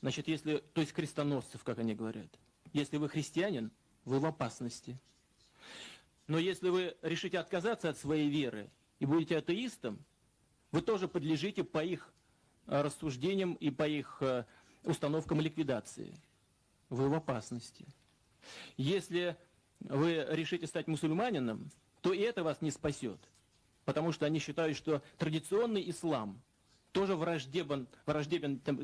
Значит, то есть крестоносцев, как они говорят. Если вы христианин, вы в опасности. Но если вы решите отказаться от своей веры и будете атеистом, вы тоже подлежите по их рассуждениям и по их установкам ликвидации. Вы в опасности. Если вы решите стать мусульманином, то и это вас не спасет. Потому что они считают, что традиционный ислам тоже враждебен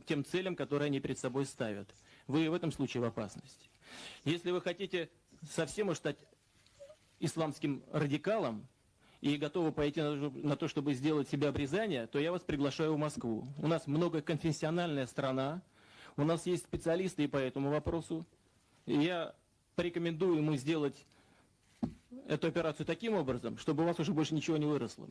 тем целям, которые они перед собой ставят. Вы в этом случае в опасности. Если вы хотите совсем уж стать исламским радикалом и готовы пойти на то, чтобы сделать себе обрезание, то я вас приглашаю в Москву. У нас многоконфессиональная страна, у нас есть специалисты и по этому вопросу. И я порекомендую ему сделать эту операцию таким образом, чтобы у вас уже больше ничего не выросло.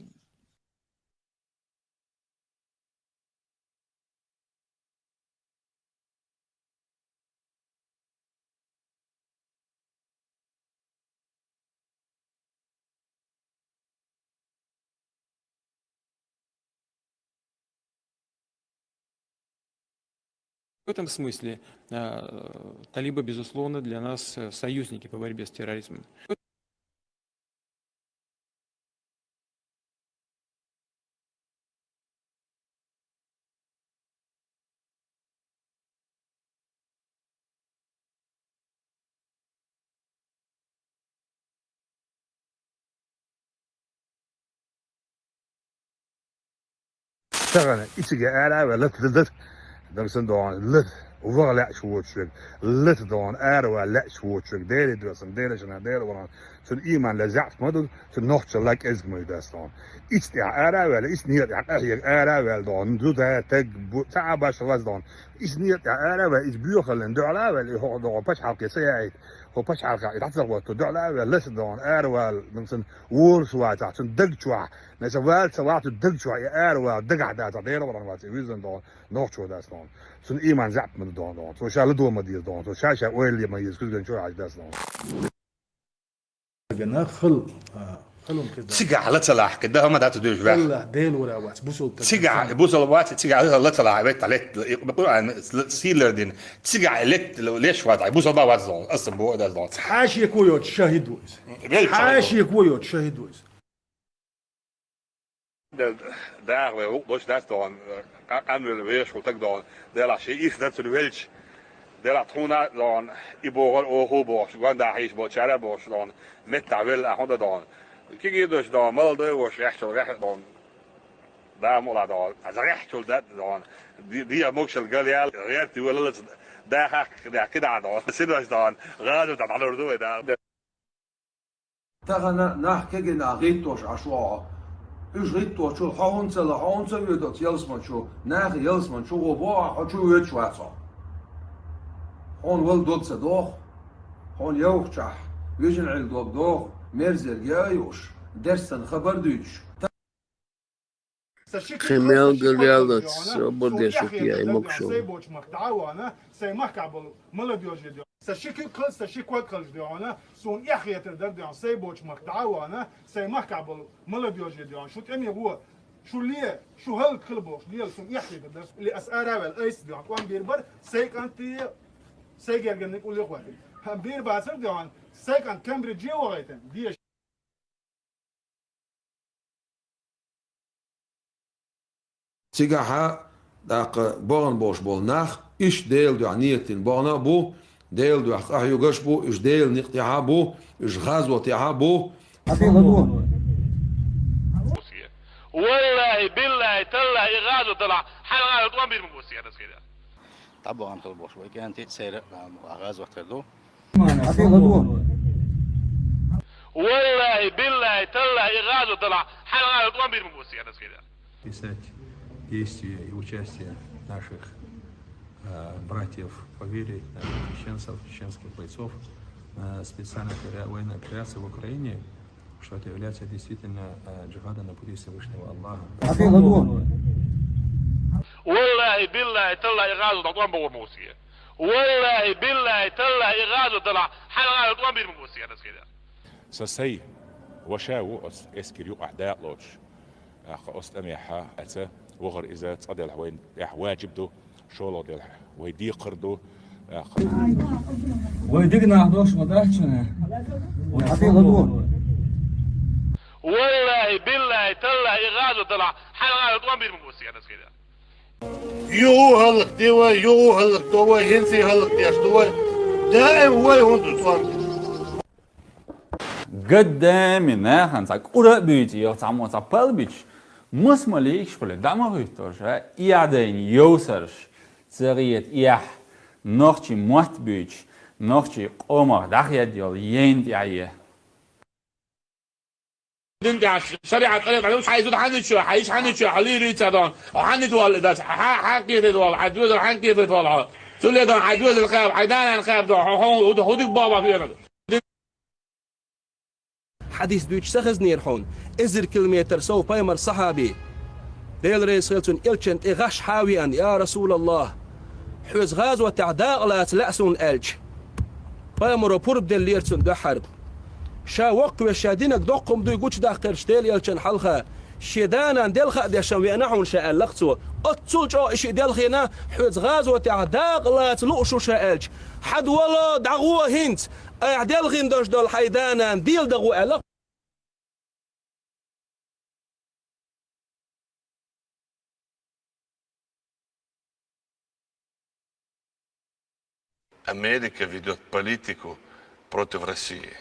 В этом смысле талибы, безусловно, для нас союзники по борьбе с терроризмом. İçige ära ve lıt Dönsün doğan lıt uvak lek şuğuçluk lıt doğan ära ve lek şuğuçluk değeri diyorsun değeri şuna değeri olan şun iman lezzat mıdır şun nohça lek ezgmeyi destan İçti ära ve iç niyet ahiyek ära ve doğan düze tek bu sağa başlar doğan iç niyet ära ve iç büyük halinde ala ve ho doğan paç halkı sayayit ho paç halkı itatlar ve doğala ve lıt doğan ära ve dönsün uğur suata şun dıg çuğa Mesela salatı dıg çuğa ära ve dıg ahda değeri olan var yüzden doğan nohça destan şun iman zat mıdır doğan şun şalı doğma diyor doğan şun şaşa öyle mi yüz kızgın çuğa destan تيجع لا تلاح كده هم ده تدوش بقى ديل ولا واس تيجع بوصل وقت تيجع لا تلاح بيت عليك بقول عن سيلر دين تيجع لك ليش وضع بوصل بقى وقت اصلا بو ده ده حاشي كويوت شاهد ويس حاشي كويوت شاهد ويس daar we ook dus dat dan aan willen weer zo tak dan de la shei is dat de welch de la trona dan ibor o bos gwanda his bo chara bos dan met tavel a honda dan kijk je dus dan mal de was recht dan daar moet dan als recht zo dat dan die mocht al galial recht die willen daar ga ik daar كده dan zit was dan raad dat aan doen daar تغنا نحكي ناغيتوش عشوا إيش غيتوش شو هون سوي دوت يلسمن شو ناغي يلسمن شو غبوا شو يتشواتو هون ول دوت صدوخ هون يوخشح ويجن عل دوغ مرزر يايوش درسن خبر دوش خميال قليالات سوبر شكيا يمكشو سشكل كل سشكل كل ديانا سون يحيى تقدر ديان سيبوش مقطعوانا سيمحك عبل ملديوج ديان شو تأمي هو شو ليه شو هل كل بوش ليه سون يحيى تقدر اللي أسأله والأيس ديان وان بيربر سيك أنتي سيك يرجع نقول لك واحد هم بيربر سر ديان سيك أنت كامبريدج وغيتن ديش تيجاها داق بورن بوش بول ناخ إيش ديل ديان نيتين بورنا بو ديل دو أحيو قش بو إيش ديل نقطع بو إيش غازو تيها بو والله بالله تالله غازو طلع حلقة طوان بير مبوسي هذا كده طبعا خلبوش وكانت سير غازو احتلو والله بالله تالله غازو طلع حلقة طوان بير مبوسي هذا كده писать действия и участие наших братьев по вере, чеченцев, чеченских бойцов на специальной военной операции в Украине, что это является действительно джихадом на пути Всевышнего Аллаха. والله بالله تالله غازو طوان بور موسي والله بالله تالله غازو طلع حلقة طوان بير مبوسي هذا كده سسي وشاو اسكريو اعداء لوش أست أميحة أتا وغر إذا تصدق وين واجب دو شغله دل ويدي قردو ويدقنا هدوش مدرسنا والله بالله تالله غازو طلع حلقة طوان بير مبوسي هذا كده يو هلق دوا يو هلق دوا هنسي هلق دياش دوا دائم هو يهون طوان قدامنا هنساك أورا بيجي يوتامو تابل بيج مسماليك شبل دامريتوش إيادين يوسرش زريت إياه نوختي موت بيج نوختي قمر داخل ديال يند يعيه دنجا شريعة طريقة على وش حيزود حني شو حيش حني شو حلي ريتادون وحني دول ده حكي دول عدوز حكي دول سولي دون عدوز الخاب حيدان الخاب دول هودك بابا فينا حديث دوش سخز نيرحون إزر كيلومتر سو بايمر صحابي ديل ريس خلتون إلشنت إغاش حاويا يا رسول الله حوز غازوة تعداء لا تلأسون ألج بايمر بورب ديل ليرتون دو حرب شا وقت وشادينك دوقم دو يقوش داخل ديل يلشن حلخة شيدانا ديل خا دي شويناحون شاء اللقصو أتصلج أو إشي ديل خينا حوز غازوة تعداء لا تلؤشو شاء ألج حد ولا دعوة هنت أعدال غين دوش دول حيدانا ديل دغو ألق Америка ведет политику против России,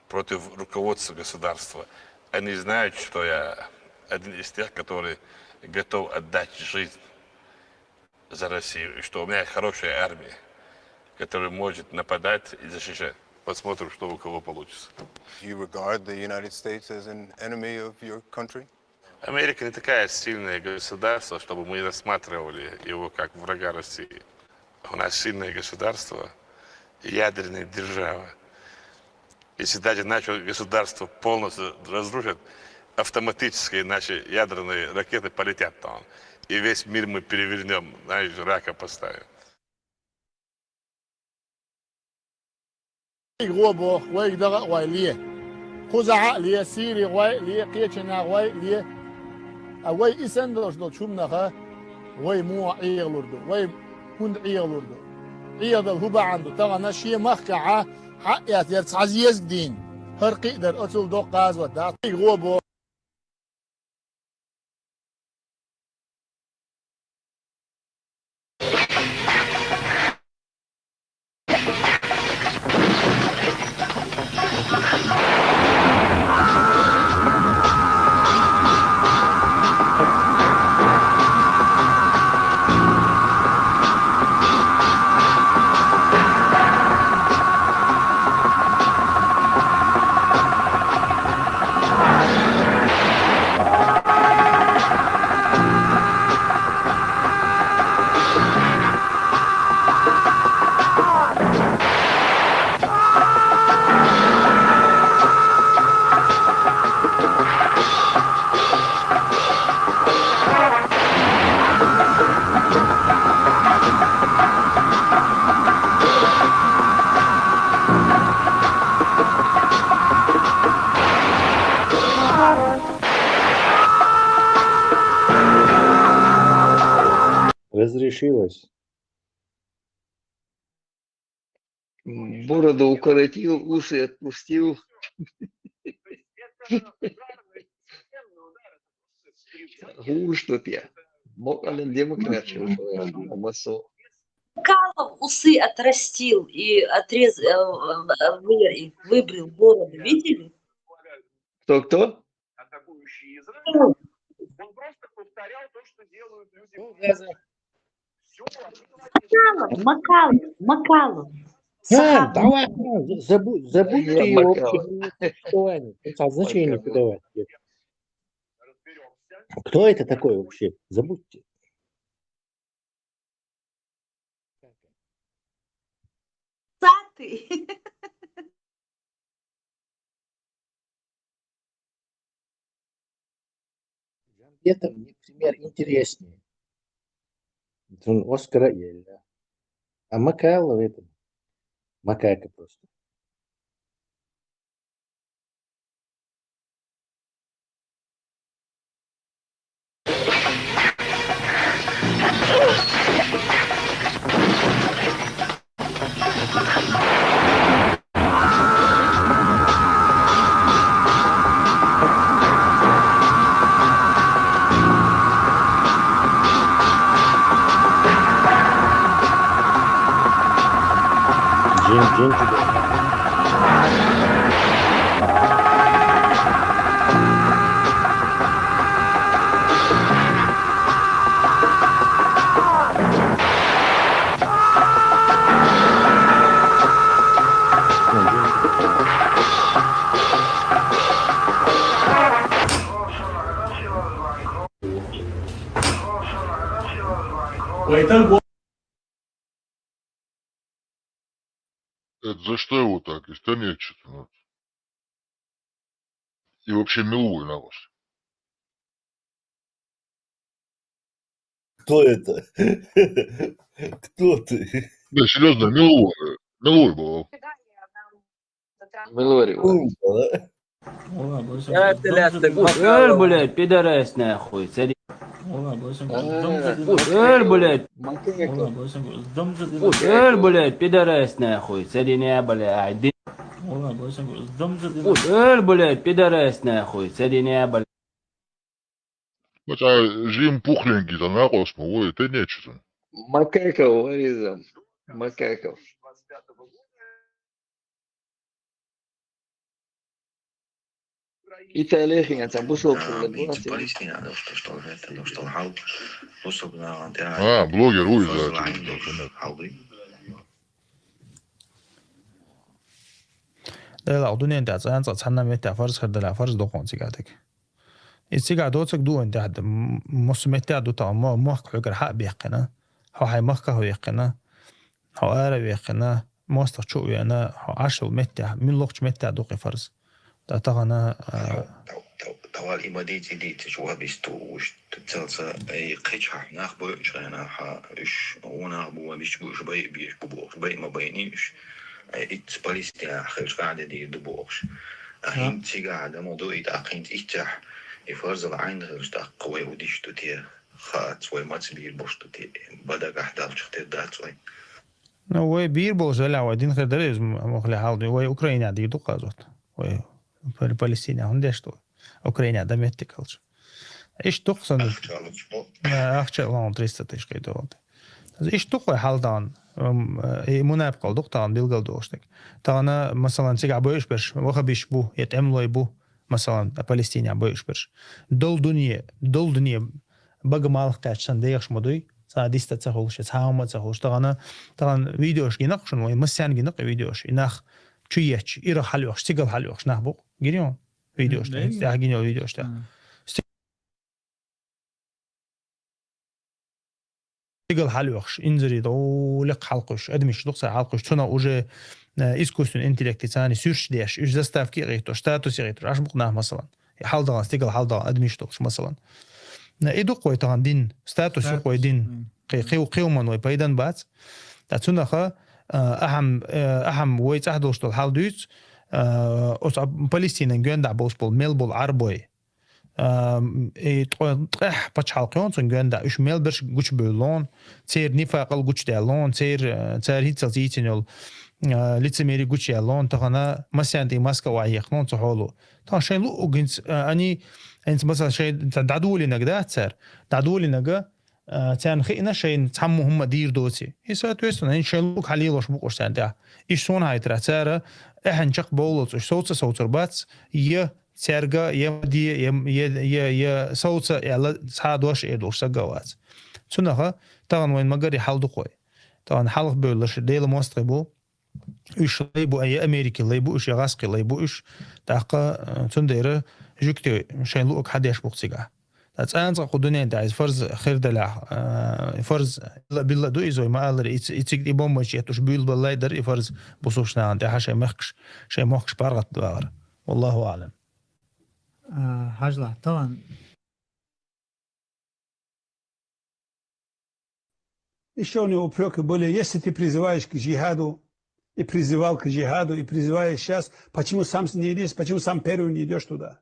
против руководства государства. Они знают, что я один из тех, который готов отдать жизнь за Россию, и что у меня хорошая армия, которая может нападать и защищать. Посмотрим, что у кого получится. You regard the United States as an enemy of your country? Америка не такая сильное государство, чтобы мы рассматривали его как врага России. У нас сильное государство, ядерная держава. Если даже наше государство полностью разрушит, автоматически наши ядерные ракеты полетят там. И весь мир мы перевернем, знаешь, рака поставим. غوبو ويقدر ويليه خزعة ليه سيري وي ليه قيتنا وي ليه وي إسندرش دو شمنها وي مو عيغلوردو وي هند عيغلوردو عيغل هو عنده ترى نشي مخكعة حقيات يرتعزيز دين هرقي در أتول دو قاز ودا غوبو Разрешилось. Бороду укоротил, усы отпустил. Что я? Мокален демократ, Калов усы отрастил и выбрил бороду. Видели? Кто? Он просто повторял то, что делают люди. Макалов. Давай, забудьте его общее существование. Значение придавать. Кто это такой вообще? Забудьте. Сатый. Это мне пример интереснее. Он Оскара Ельда. А Макайлов это макака просто. Это за что его так? Истонять что-то надо. И вообще милуй на вас. Кто это? Кто ты? Да, серьезно, милуй. Милуй был. Милуй. Блядь, пидорас нахуй. Блядь. Блядь, пидорас нахуй. Садиня, блядь. Блядь, пидорас нахуй. Садиня, блядь. Хотя жим пухленький-то нахуй ой, это нечто. Макаков вырезал. Макаков. Италия, там бушел. Блогер уезжает. لا أظن أنت أصلا تصنع متى فرز خدلا فرز دخون سيجاتك السيجاتوتك دو أنت حد مسمتة دو تا ما حقر حق بيقنا هو هاي مخه يقنا هو أرى بيقنا ماستر شو أنا هو عشر متى من لوقت متى دوقي فرز ده تغنا توال إماديتي دي تجوا بيستوش تتلصى أي قيتها ناخبو شغنا ها إيش وناخبو بيش بيش بوش بي ما بينيش إت باليستيا خير قاعدة دي دبوش أهين تي قاعدة موضوع إتاقين إتاح يفرز العين غير قوي وديش تتي خات وي ما تبير بوش تتي بدا قاعدة شختي دات وي هو بير بوش لا ودين خير دريز مخلي حالدي هو أوكرانيا دي دو قازوت هو باليستيا هندش تو أوكرانيا ده متكلش إيش تقصن أخشى لون 300 تيش كيدو إيش تقوى حالدان مناب قلدق طبعا بيلقى دوشتك طبعا مثلا سيجا بويش برش وخبيش بو يتعملوا بو مثلا فلسطين بويش برش دول دنيا بقى مالك كاتشان ديش مدوي ساديستا تسهولش تساوم تسهولش طبعا فيديوش ينقشون ويمسان ينق فيديوش ينخ تشيش يرا حلوش سيجل حلوش نخبو جريون فيديوش ده جينيو فيديوش ده سيجل حلوش انزري دولق حلقش ادمش دقص حلقش تنا уже искусственный интеллект ثاني سيرش ديش ايش заставки غيتو статус غيتو اش بقناه مثلا حالدا سيجل حالدا ادمش دقش مثلا ايدو قوي طبعا دين ستاتوس قوي دين قيومن وي بايدن بات تاتسنا خا اهم وي تحدوش الحال دوت اوس فلسطين جندا بوسبول ميلبول عربوي طرح بتشالقون سنجندا إيش ميل برش جوش بيلون تير نفاقل جوش دالون تير هيتل زيتينول لتميري جوش يالون تخنا مثلا دي ماسكا وعيقنون تحولو تا شيء لو جنس أنت مثلا شيء تعدولي نقدا تسر تعدولي نقا تان خينا شيء تحمو هم دير دوتي يسا تويستون إن شيء لوك حليلوش بقوش تان ده إيش صون هاي ترى تسارة إحن شق بولوت إيش صوت بات سرقة يا صوت يلا صادوش إيدوش سجوات سنها طبعا وين مجري حال قوي طبعا حلق بيولش ديل مستقبو إيش ليبو أي أمريكي ليبو إيش يغاسقي ليبو إيش تاقة تنديره جوكتي مشان لوك حد يشبق سيجا تأنز قدونين تعيز فرز خير دلع فرز بالله دو إزوي ما قال يتيجي بومبش يتوش بيل بالله يدر فرز بصوشنا عندي حاشا شيء مخش بارغت دوار والله أعلم. Hajla, طبعا Еще у него упреки были, если ты призываешь к джихаду, и призывал к джихаду, и призываешь сейчас, почему сам не идешь, почему сам первый не идешь туда?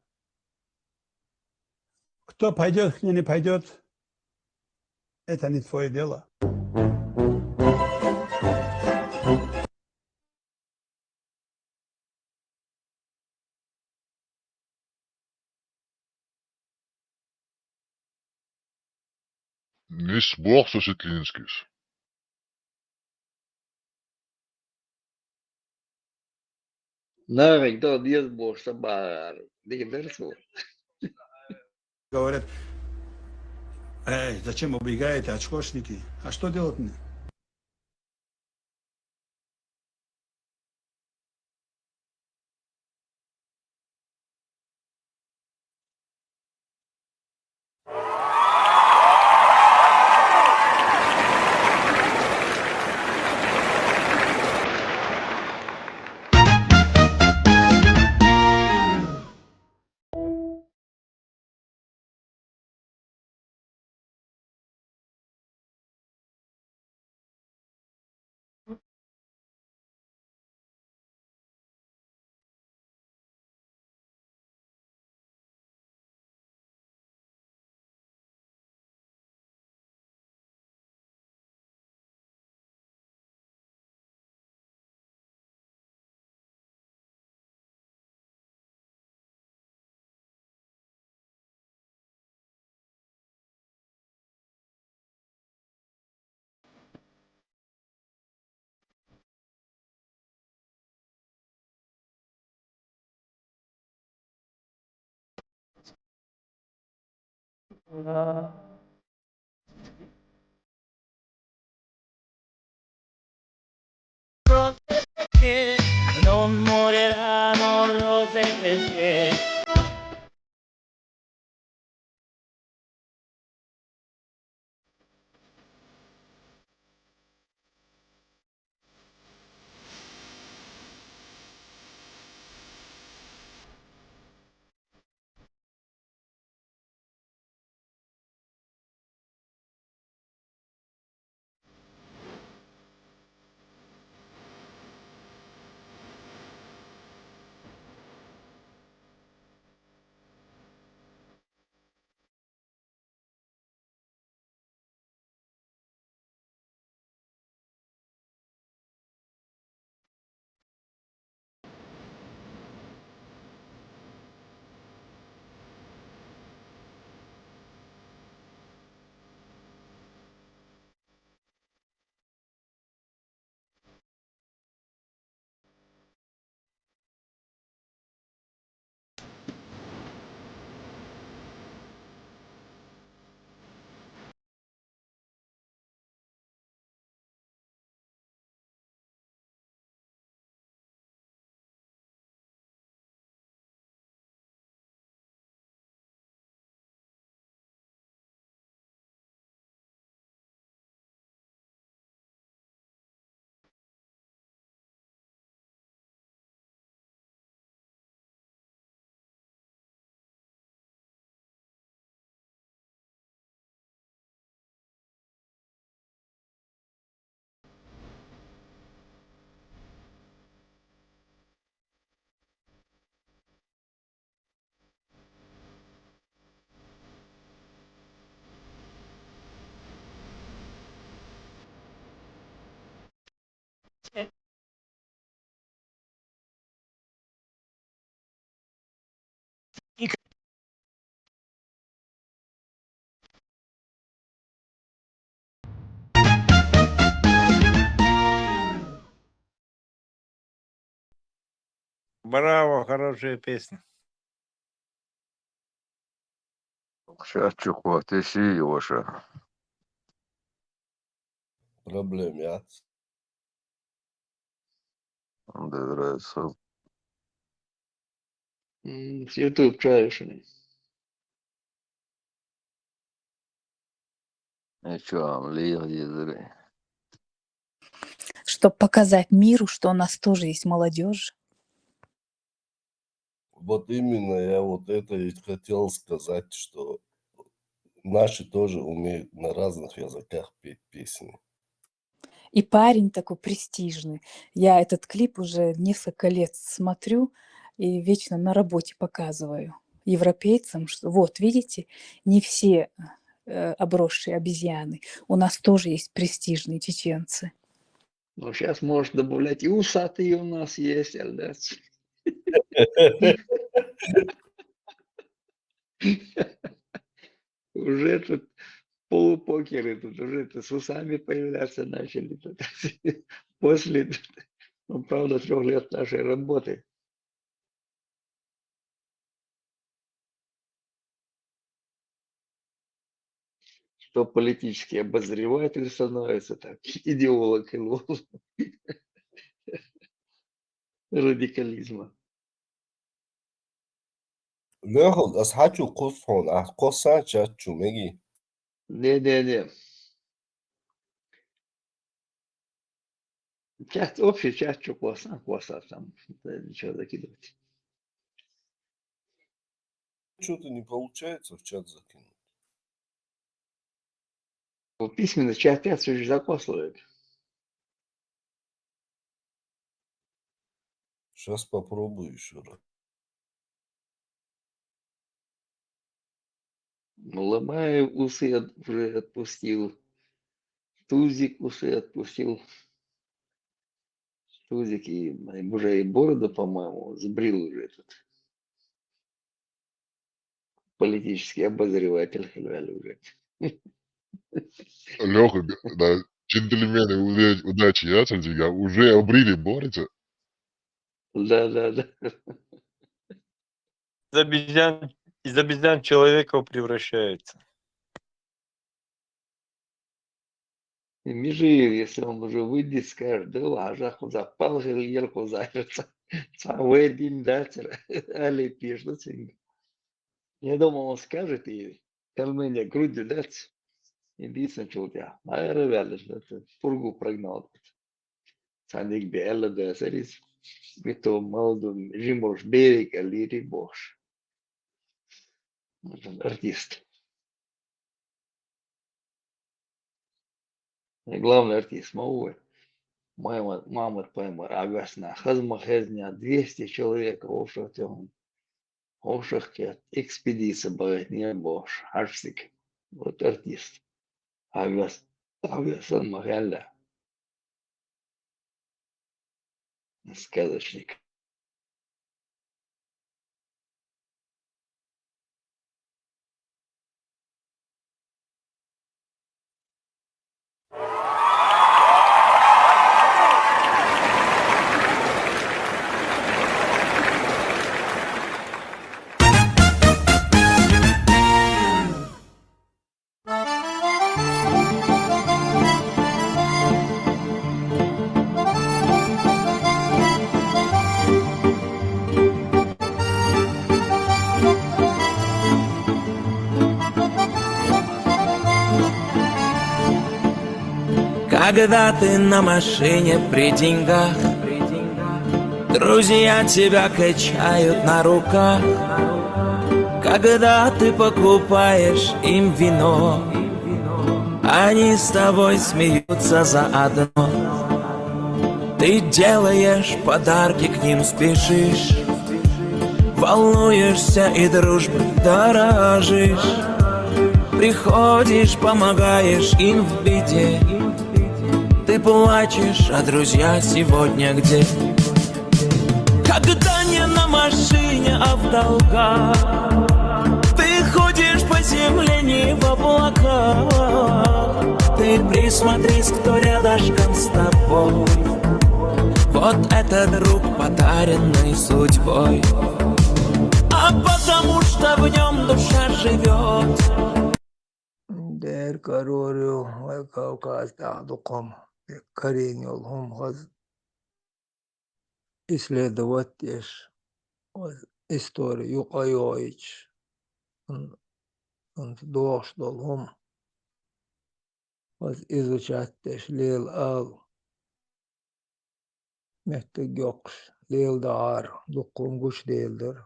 Кто пойдет, кто не пойдет, это не твое дело. Nis box os Itlinskis. Навик, да, Диас Бог, Сабар, Дигдерсу. Говорят, зачем убегаете, очкошники? А что делать мне? Non moriranno rose perché Браво, хорошая песня. Сейчас чухо, ты си, Оша. Проблем, я. Да, нравится. С YouTube чаешься. И что, лир, Чтобы показать миру, что у нас тоже есть молодежь. Вот именно я вот это и хотел сказать, что наши тоже умеют на разных языках петь песни. И парень такой престижный. Я этот клип уже несколько лет смотрю и вечно на работе показываю европейцам, что вот, видите, не все обросшие обезьяны. У нас тоже есть престижные чеченцы. Ну, сейчас можешь добавлять и усатые у нас есть, Альдец. Уже тут полупокеры, тут уже с усами появляться начали. После, ну, правда, 3 лет нашей работы. Что политический обозреватель становится, так, идеолог радикализма. Лехо, аз хочу косон, а косан чачу, меги. Не. Общий чат, что коса там, ничего закидывать. Что-то не получается в чат закинуть. В письменный чат 5 все же закосывает. Сейчас попробую еще раз. Ломаев усы уже отпустил. Тузик усы отпустил. Тузик и уже и бороду, по-моему, сбрил уже этот политический обозреватель уже. Леха, да, джентльмены, удачи, я тебя уже обрили, борются. Да. Из обезьян человека превращается. И Межир, если он уже выйдет, скажет, да ладно, запал елку зайца, целый день датер, али пишут. Я думал, он скажет, и кармения грудью дать, и бить начал тебя. А я ревел, что пургу прогнал. Сандик белла да сарис, бито молоду, жимош берег, али рибош. Артист. И главный артист Мауэ. Мамыр паймыр, агасна, хазмахезня, 200 человек, овшах тем. Овшах кет, экспедиция бывает, не бош, арсик. Вот артист. Агасан махалля. Сказочник. Когда ты на машине при деньгах, друзья тебя качают на руках. Когда ты покупаешь им вино, они с тобой смеются заодно. Ты делаешь подарки, к ним спешишь, волнуешься и дружбой дорожишь. Приходишь, помогаешь им в беде. Ты плачешь, а друзья сегодня где? Когда не на машине, а в долгах, приземлении в облаках. Ты присмотрись, кто рядышком с тобой. Вот это друг, подаренный судьбой. А потому что в нем душа живет. Der Karorio, Kavkaz Daqduqam, Karin yolhum haz исследовать историю Юкайоич. Он дошл долхум haz изучать лил ал мехтег йокш лил дар дуқум гуш değildir.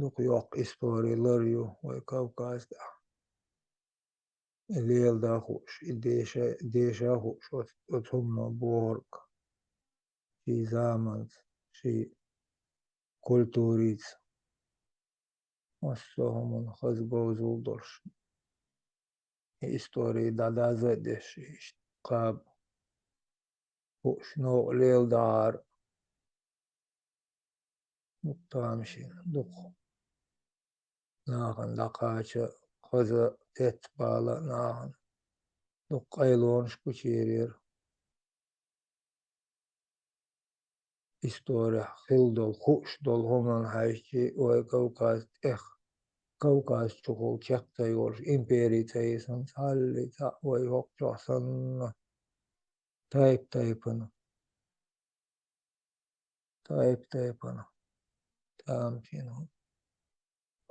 Duq yok istoriyalar yu ve Kavkaz'da. Lil da hoş, deşa hoş, otumna borg, şi zaman, şi kulturiz. Assohumun haz gozuldur. Istoriya da da zediş, qab, hoş no lil dar. Muqtamşin, duq. Nahan laqaça, haza et bağla nahan. Duq aylonş kuçerir. История хилдол хуш дол хоман хайчи ой Кавказ чухол чакта йорш империя тайсан салли та ой хокчосан тайпана там чин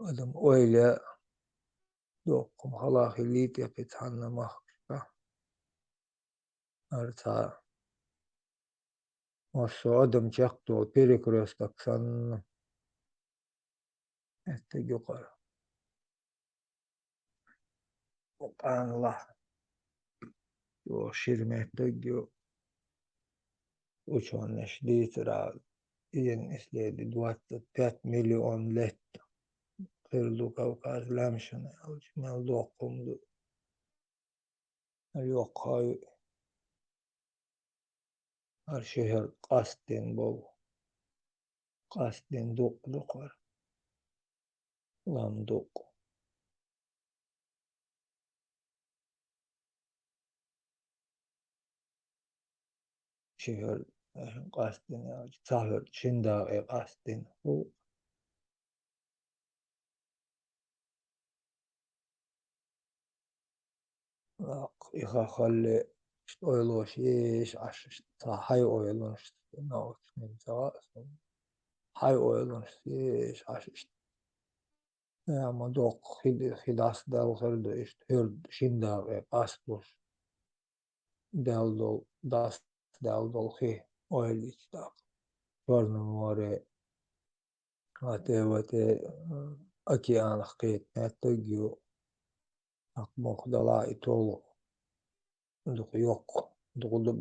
adam öyle yokum halahilit yapıt anlamak arta o adam çaktı o perikrestak san este yukarı Allah o şirmette gö uçan neşditira yen isledi 25 milyon let kırdı Kavkaz lamşını alçmal dokumdu yok hay her şehir Qasden dokar lam dok şehir Qasden sahir şinda Qasden bu يخلي oyloş yeş aş hay oyloş no hay oyloş yeş aş ama dok hidas dal hırdı işte hır şinda ve asboş dal dol hi oyliç da Çornomore atevate okean qit netgyo akmoq dala itol Duq yok. Duqdu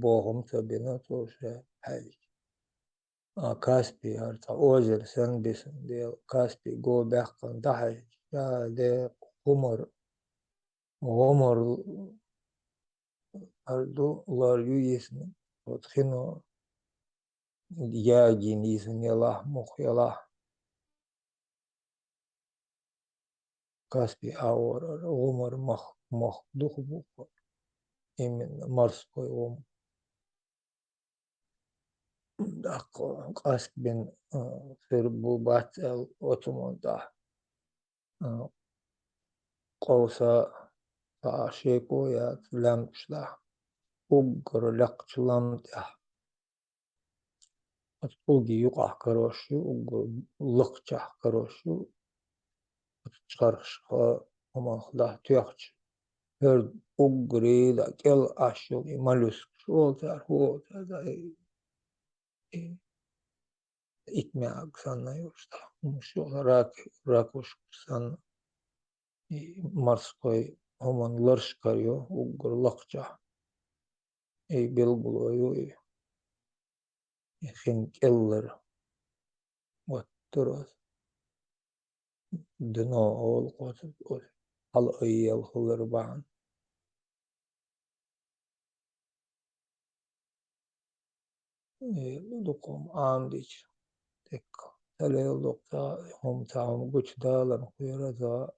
boğum tabii şey hay. Kaspi arta ozer sen besin diye Kaspi go bakkan daha ya de umar ardu lar yüyesini otkino ya ginisin yalah muhyala Kaspi awar umar mah duq bu именно морской ом. Каспин фербубат отумонда qo'sa shekoya lamchla uggr laqchlamda atqulgi yuqah karoshu uggr liqchah karoshu charxshqa omonxda tuyaqch her uggri da kel ashu malus oltar da itmeag sanıyorsa şu rakush san морской омон ларшкарю угр лакча и белгулою и хинкеллер вот турас дно ол qotib al ayel xullar baan duqum andich tek تليل دكتا هم تعم قش دالن خيرتا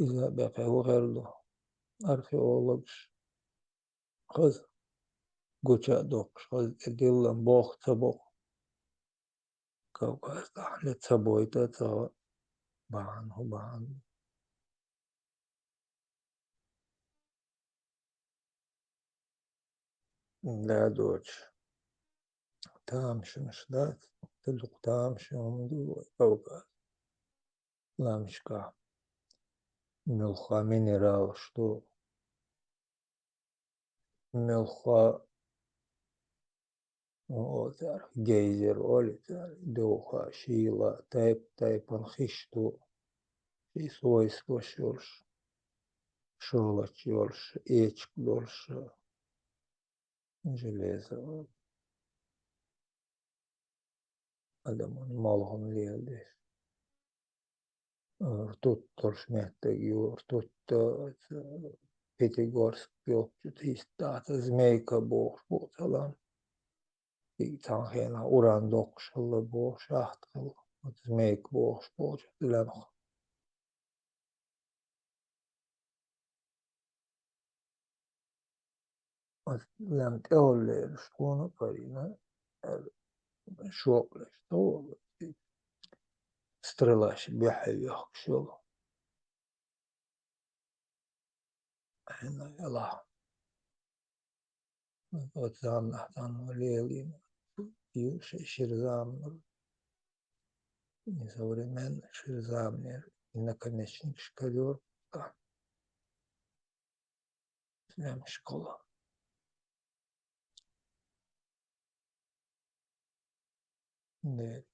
إذا بقى وغيرلو أرخيولوجش خز قشا دوكش خز إدلن بوخ تبوخ كوكاس تحلي تبويتا تا بان هو بان لا دوش تامش مش دات تدوق تامش ومدو كوكاس لا مش كا ملخا минерал что ملخا وتر جيزر ولتر دوخا شيلا تايب انخشتو في свойство شولش شولش يولش эчк дольше железо адамın malğın liyeldi rtut torş mehtegi rtut Pятигорск пёлчут истата змейка бог буталан и танхена уран докшылы бог шахткыл змейк бог бочут ланх لم تقول شكون قرينا شغل شغل سтрелаш بيحي يخشل هنا يلا وتزام نحتان وليلين يوش شرزام несовременный ширзамнер и наконечник шкалер прям школа.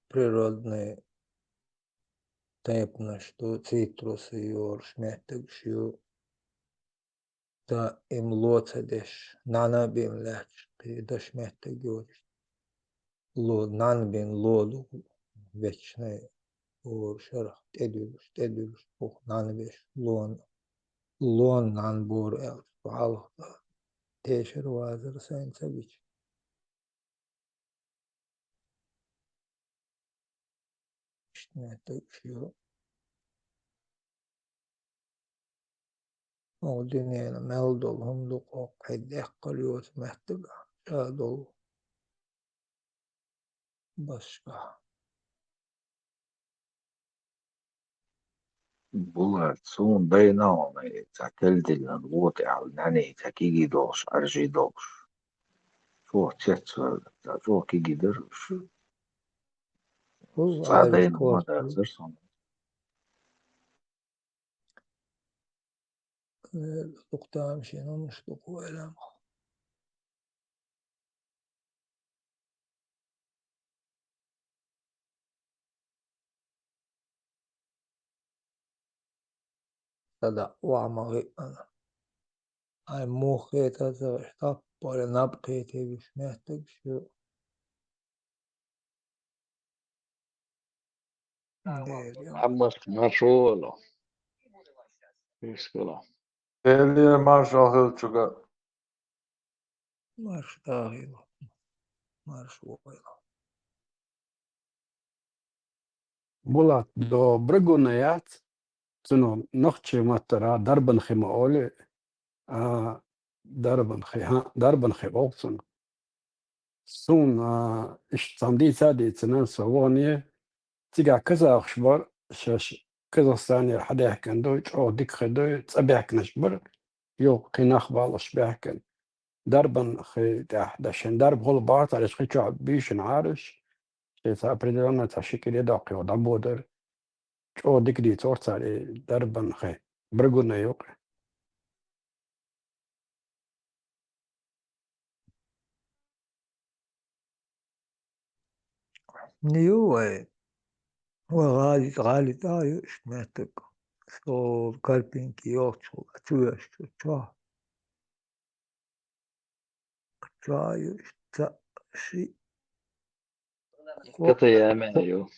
Природные тайпно, что цитрусы йорш меттегшю та им лоцедеш нанабин лач даш меттегёрш ло нанбин лоду вечный or шарах тедюш пух нанбеш лон нанбор эл пал тешер вазер сайнцевич меттегшю Odiniyana meldol hunduk o kaydeh kalıyoruz mehtiga şadol başka. Bular sun بينهم تاكلت الوطي على ناني تاكيجي دوش أرجي دوش شو تشتر شو كيجي درش Bu ayrı صعدين ما korku. تغزرسون Tuktam şeyin olmuş tuku elem. Sada uamağı ana. Ay muhketa zırıştap böyle nabkete düşmehtek şu. عمر مشغول مشكلة Belli marşal hılçuga. Marş dahil. Marş oyla. Bulat do brgunajat, cuno nohče matara darban khimaole, a darban khiboksun. Sun ish tamdi sadi tsanan sawoniye, tiga kaza khshbar, shash Kazakstani hada yahkan Deutsch, o dik khidoy tsabihkan shbar, yo qinakh balash bihkan. Darban khi dashan darb غلبات على شخيشو بيش نعارش شيء определенно تشكيل يدقي ودبودر شو ديكدي تورت على دربن خي برغونا يوق Niyo وغالي تايو شماتك سو كاربين كيوتشو اتوش تشا تايو تا شي كتا يا مايو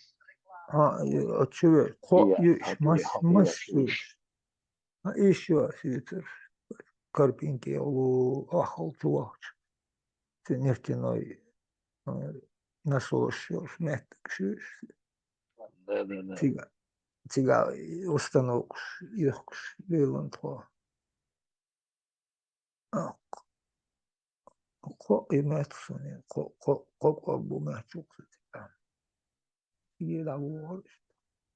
ها اتشو خو يش مش ها ايش يو سيتر كاربين كيو اخل توش نефтяной насос шматك шиш Ciga ustanok yok Leland ho. Ko imetsun ya ko bu mahçuk. Ciga bu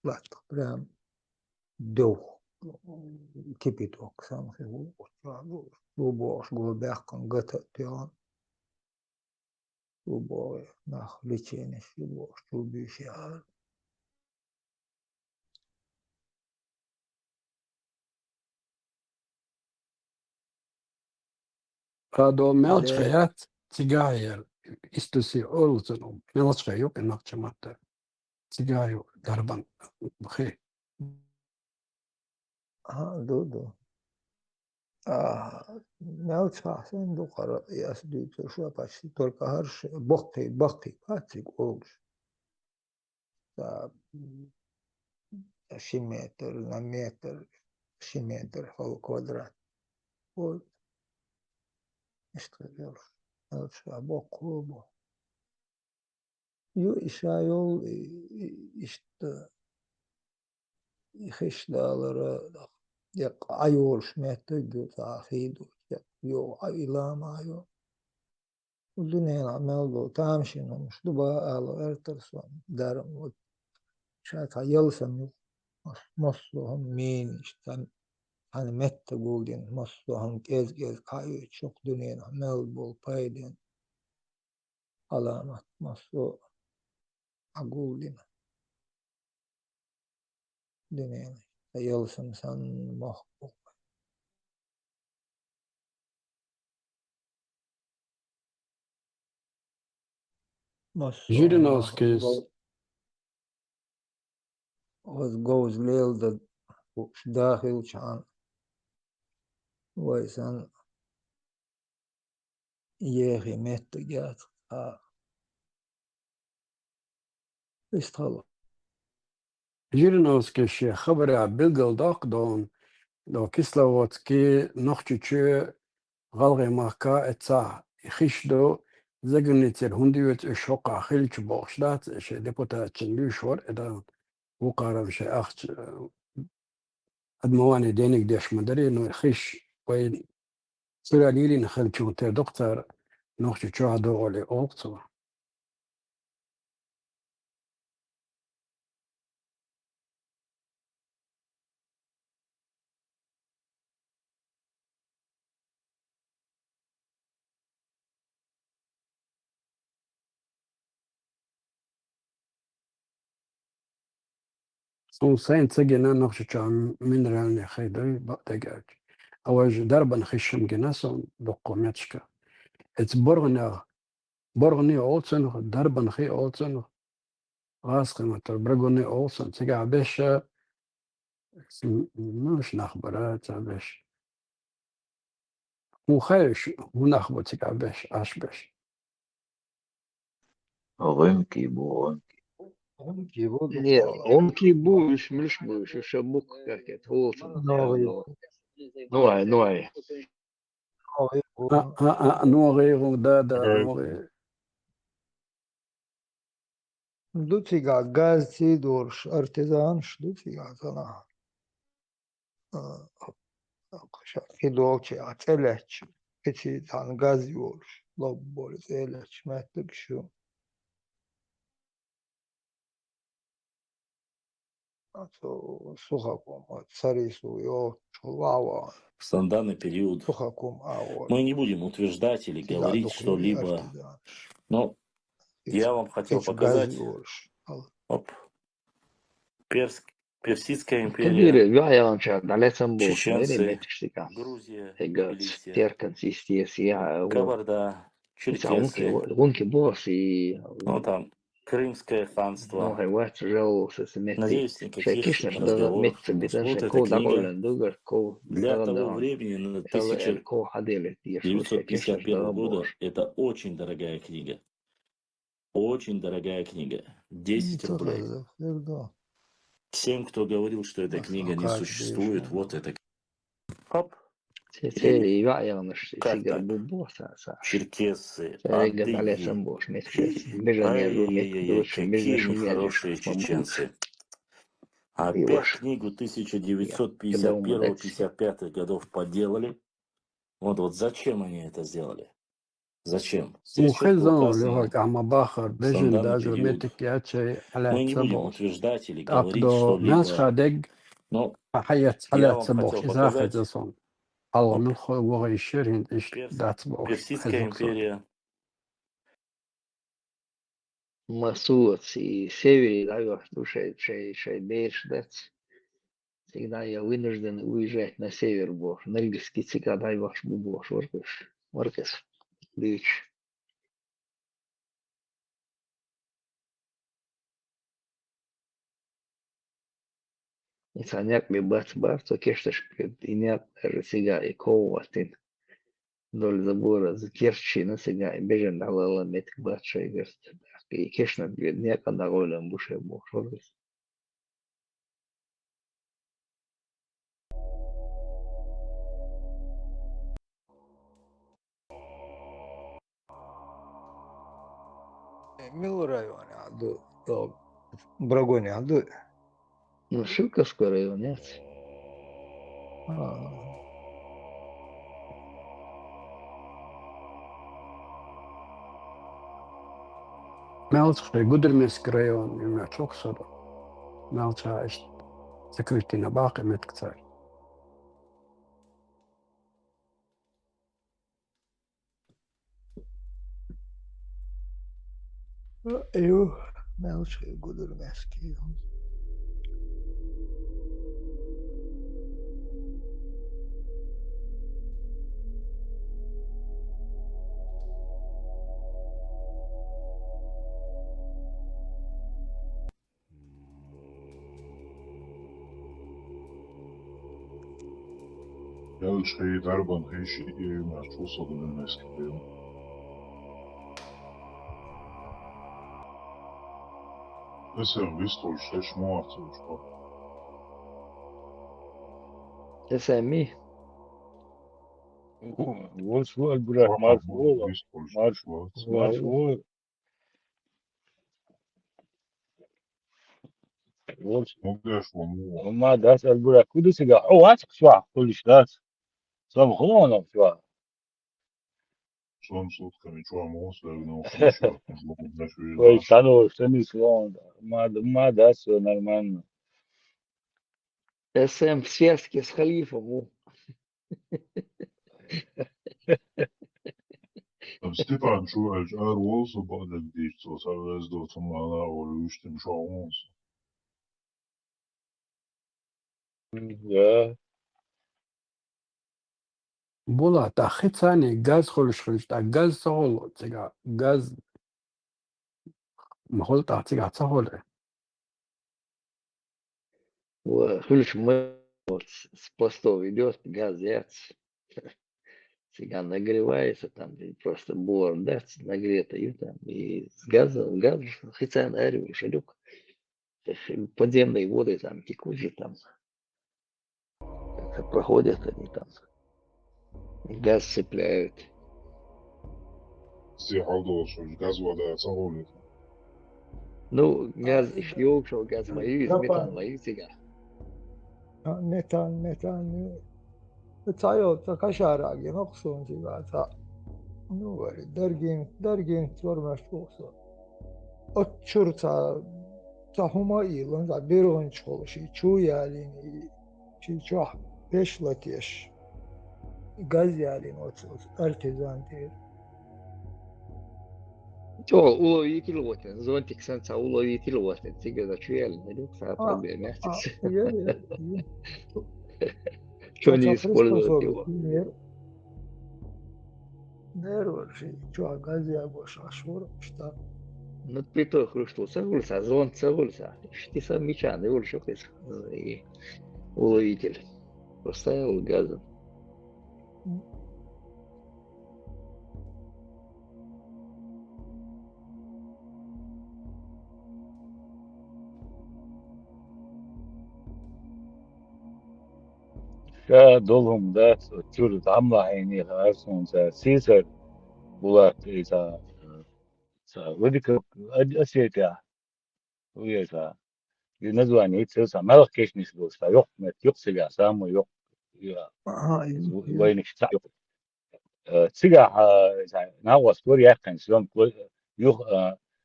lat pram do kipitok sam se bu boş go bakkan gata pion. Bu boy nach lichene şu boş şu bir şey. هذا ملتقيات تجاير استوسي أولزنو ملتقي يوك نقشمات تجايو دربان بخي Do. Melča sen do kara jasdu to почти только harš bokhi patik olš. За метр на метр, метр в квадрат. Вот. Что делаешь? Melča bokhu. Ju işayol işte خشدالر يق عيولش ماتجو تعفيدو يو عيلام عيو ودنيا عملو تامشينو مش دبا على ارترسون دارم شاك يلسم مصلو هم مين اشتن hani mette guldin moslo han gez kayo çok dünyen amel bol payden alamat moslo aguldin dünyen yalsam san mahbub moslo Жириновскис was goes leel the داخل كان ويسان ياخي مت جات استغلق Жириновскис خبر بلغل داق دون دو كسلواتكي نخشي غلغي ماكا اتسا خشدو زغنيتر هنديوت شوقا خلچ بوخشدات ش ديبوتا تشلوشور ادا وقارم شي اخ ادمواني دينك ديش مدري انه خش وين سراليلي نخلچو تر دكتور نخشي تشو دولي اوقتو سين تسجنا نخشي تشو مينرالني خيدوي بقداج اواج دربا خشم جناسون دقوميتشكا اتس برغني اولسن دربا خي اولسن غاسقي متر برغني اولسن تيجا بيش مش نخبرات باش مو خايش مو نخبر تيجا باش اش باش غنكي بو غنكي بوش مش بوش شبوك كاكت هو نوعي نوغي دا نوغي دوتيغا غازي دورش ارتزان دوتيغا زنا في دوتشي اتلش كتي تان غازي ورش لوبول زيلش ماتك شو сухаком царису его чувава В данный период сухаком мы не будем утверждать или говорить что-либо, но я вам хотел показать Персидская империя, чеченцы, Грузия, Тбилиси, Кабарда, черкесы, ну там Крымское ханство. Надеюсь, никаких разговоров. Вот эта книга для того времени, на 1951 года, это очень дорогая книга. Очень дорогая книга. 10 рублей. Всем, кто говорил, что эта книга не существует, вот эта книга. Хоп. Черкесы, адыги, какие нехорошие чеченцы. Опять ваш. книгу Когда ему дать. 1951-55 годов подделали. Вот зачем они это сделали? Зачем? Здесь четко وخزون اللي هو указано عم بخر в دجن данный داجو период. متك ياتشي على Мы не будем تسبوش утверждать или говорить تابدو ناس что-либо, خادق но حياة я على вам хотел تسبوش إذا показать, خدصون الله вот من خو وغي شيرين إيش Перс- دا تسبوش Персидская خزوكسون империя, Масуд и севере, да, что шей бейш дать. Всегда я вынужден уезжать на север, бог. Нельгиски цика дай ваш бубош, воркес. Дыч. И саняк ми бац, то кешташ и нет даже сега и коватин. Доль забора за керчина сега и бежен далала метк бац и верст. И кешна нет на голем буше бог, воркес. Мил районе аду, то Брагоне аду. Ну, Шилковский район, нет? مالش قدر مسكريون يما تشوكسر مالش عايش سكرتنا باقي متكتر ايوه مالش قدر مسكي. شيء دربان هي شيء مشخوص من الناس كده بس بيستول شيء موات وشبه تسميه وشو البراك مرفوع مرفوع مقداش ومو وما داس البراك كده سجع أو عاتق شوع كلش داس صام خلونا شوع صام صوت كم يشوع موس لأنه خلاص مقداش ويشانو شتني سلون ما داس نرمان СМ в связке с халифом. Степан شو الجار وصل بعد الديش توصل لازدو تمانا ويشتم شو عموس بولا تأخذ ثاني غاز خلش تا غاز سهول تيجا غاز محول تيجا سهول وخلش с постов идет, газ яц. Цыган нагревается, там просто бор, да, нагрето, и там, и с газом, газ, хотя нарю, шалюк, подземные воды там текут же там, как-то проходят они там, и газ цепляют. استيحاضو شو الجاز ولا سهول Ну, газ, шлюк, что газ мои, метан мои цыган. نتان تايو تكشارا نقصون جيباتا نوري درجين تور مشوقسو اتشرتا تهما إيلان دا بيرون çalışı çoğu yerliğini çok beşlatiş gaz yerliğini otsuz artezan değil. О, уловитель вот, зонтик санца уловитель вот, тебе за чуяли, да, проблема. Что не использовать его? Нервы, что газ я больше ашур, что Ну, при той хрушту цагульца, зон цагульца. Ты сам мечан, и больше и уловитель. Поставил газом. كدولهم ده تشورت عاملة عيني غارسون سيسر بولات إذا وديك أسيتها ويا и название и целса малых кешнис был, что ёк, ёк себя самый ёк, войны что ёк. Цига на was story я консом ёк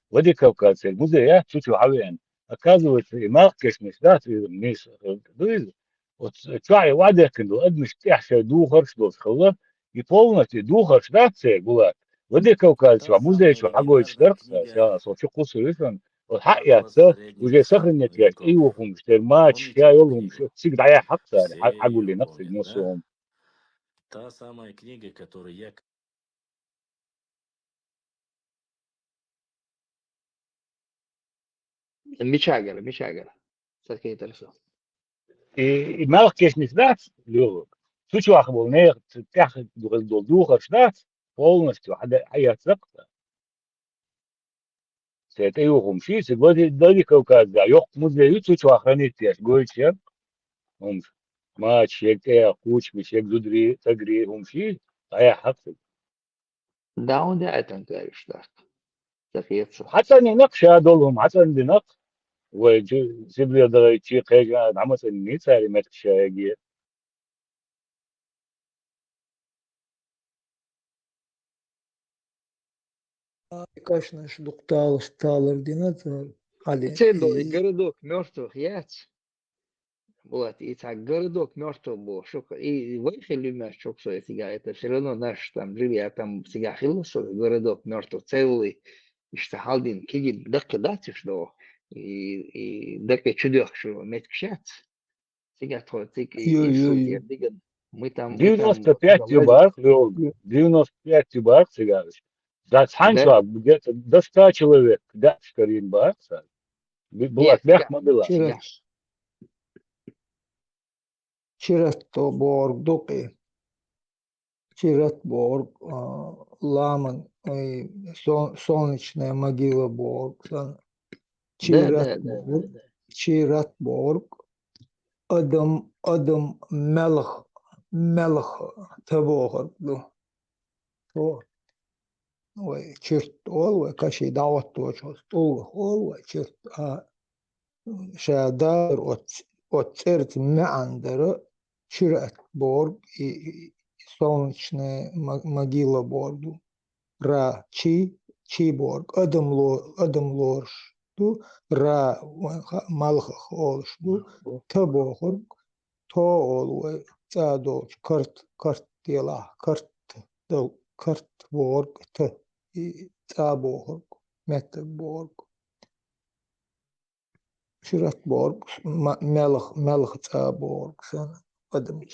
води кавказцы музей я чуть-чуть хавен. Оказывается, и малых кешнис да, мис дуй. Вот чай ваде кино, одниш тяжше духар что сказал, и полностью духар штация была. Води кавказцы, а музей что агой штаркса, сейчас вот что кусуешь. والحقيقة وجاي سخن يا ايوهم اشتر ماتش يا يولهم سيق دعيا حق صار اقول لي نفس نصهم Та самая книга, которую я مشاغرة سكيت ترسو и малых кешних дат лёг сучу ахбол не тяхет дол духар штат полностью хада аят сакта сет ايوهم شي سيقول دادي كوكاز دا يوق مزيوت سучу охранить я гойчер هم ماتش يك خوش بشيك زدري تجري هم شي دعيا حق داون دا اتنكر شتاق سكيت حتى نقش هذولهم حتى نق وجيب ده شيء حاجة نعمل النيت ساري ما تشاجي Конечно, что стало ординатор. Цедо и городок мертвых яц. Вот, и так городок мертвых был. И выехали мяч, что сега, это все равно наш там жили, а там сега хилосо, городок мертвых целый. И что халдин киги дакка дати, что и дакка чудёх, что меткшац. Сега твой цик и инсульт, диган. Мы там 95 юбар, 95 юбар сигарыш. Да, ханча, где-то до 100 человек, да, скорин бар, была бях модела. Через то борг доки. Через борг ламан и солнечная могила борг. Через борг Адам мелх табохар. Ой, черт, ой, каши дават точно, ой, черт, шадар от церт меандера, черт борг и солнечная могила борду, ра чи борг, адам лорш, ра малхах олш, табохар, то олвай, цадоч, карт дела, карт борг, Borg, Metterborg, Shiratborg, Melch Borg, Adam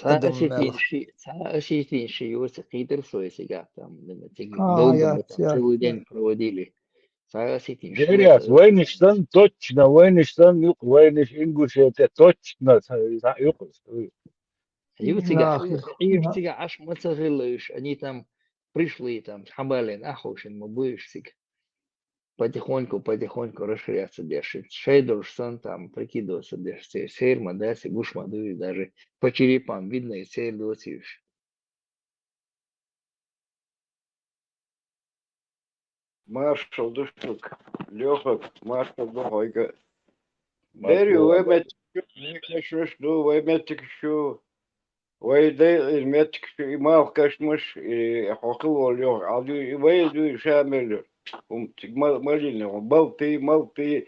Саашитин шиёс кидер соесига там долго мы там целый день проводили. Саашитин Говорят, Войништан точно, Войништан, Войниш Ингушия, это точно, Юцига аж мацагилыш, они там пришли там хабалин ахошин мубышсик. Потихоньку расширяться дешит. Шейдорштан там прикидываться дешит. Серма, да, сигуш мадуи, даже по черепам видно и сейр досишь. Маршал душтук, Лёха, маршал духойка. Дерю, вы метикшу, вы метикшу. Вы метикшу, и мал кашмыш, и хохил Лёх, а вы шамелю. Малина, Малты,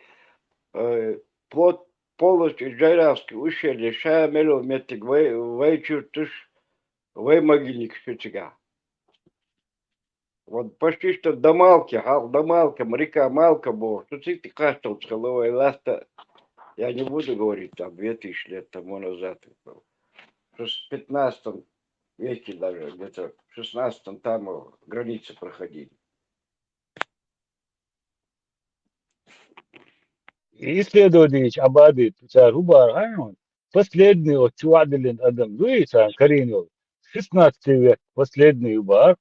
плод полностью Джайравский, ущелье, шамелю, метик, вы чертыш, вы могильник, шутига. Вот почти что до Малки, река Малка была, что ты каштал целовой ласта, я не буду говорить, там 2000 лет тому назад, в 15 веке даже, где-то в 16 там границы проходили. Исследователь Абади, Рубар, последний от Чуаделин Адам Луиса, Каринов, 16 век, последний Убар,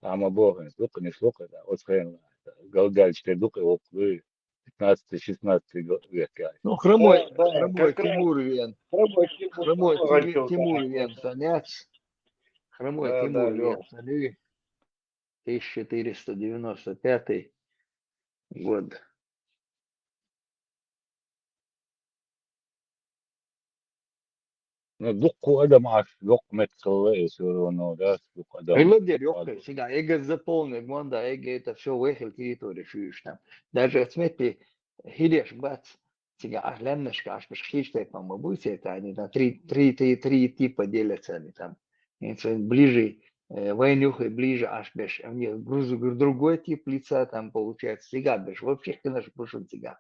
Ама Бога, не слуха, от Хрена, Галгаль, Дука, 15-16 век. Ну, хромой Тимур Вен. Хромой Тимур Вен, Саняц. Хромой Тимур Вен, Саню. 1495 год. دقوا أدم عش دق متخلى يسورونو داس دق أدم Глядер, ёпка, сега, эго заполнил, гонда, эго это все выхил территорию, шуешь там. Даже отметьте, хидеш, бац, сега, ахленнешка, аж пеш хиштей, по-моему, будете, это они на три типа делятся они там. Это ближе, войнюхи ближе, аж беш, они другой тип лица там получается, сега, беш, вообще, конечно, пошел сега.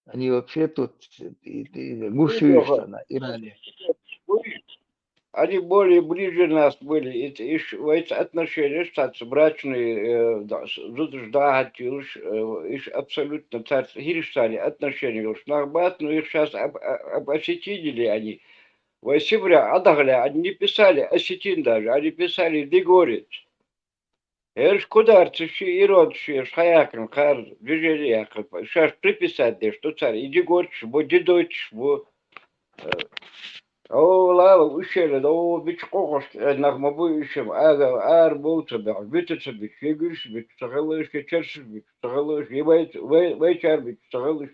Они вообще тут гушуешь на Иране. Они более ближе нас были. Эти отношения, штатс, брачные, их абсолютно царство. Гирштали отношения уж нахбат, но их сейчас осетинили они. В севера, Адагля, они не писали осетин даже, они писали Дегорец. Эрш кударцы, иродши, шаякрым, хар, движение, сейчас приписать, что царь, иди горч, бо дедоч, бо... О, лава, ущелье, да, о, бич кокош, нахмабу ищем, ар болца, да, битется, бич, егуш, бич, сахалыш, чершиш, бич, сахалыш, вейчар, бич, сахалыш.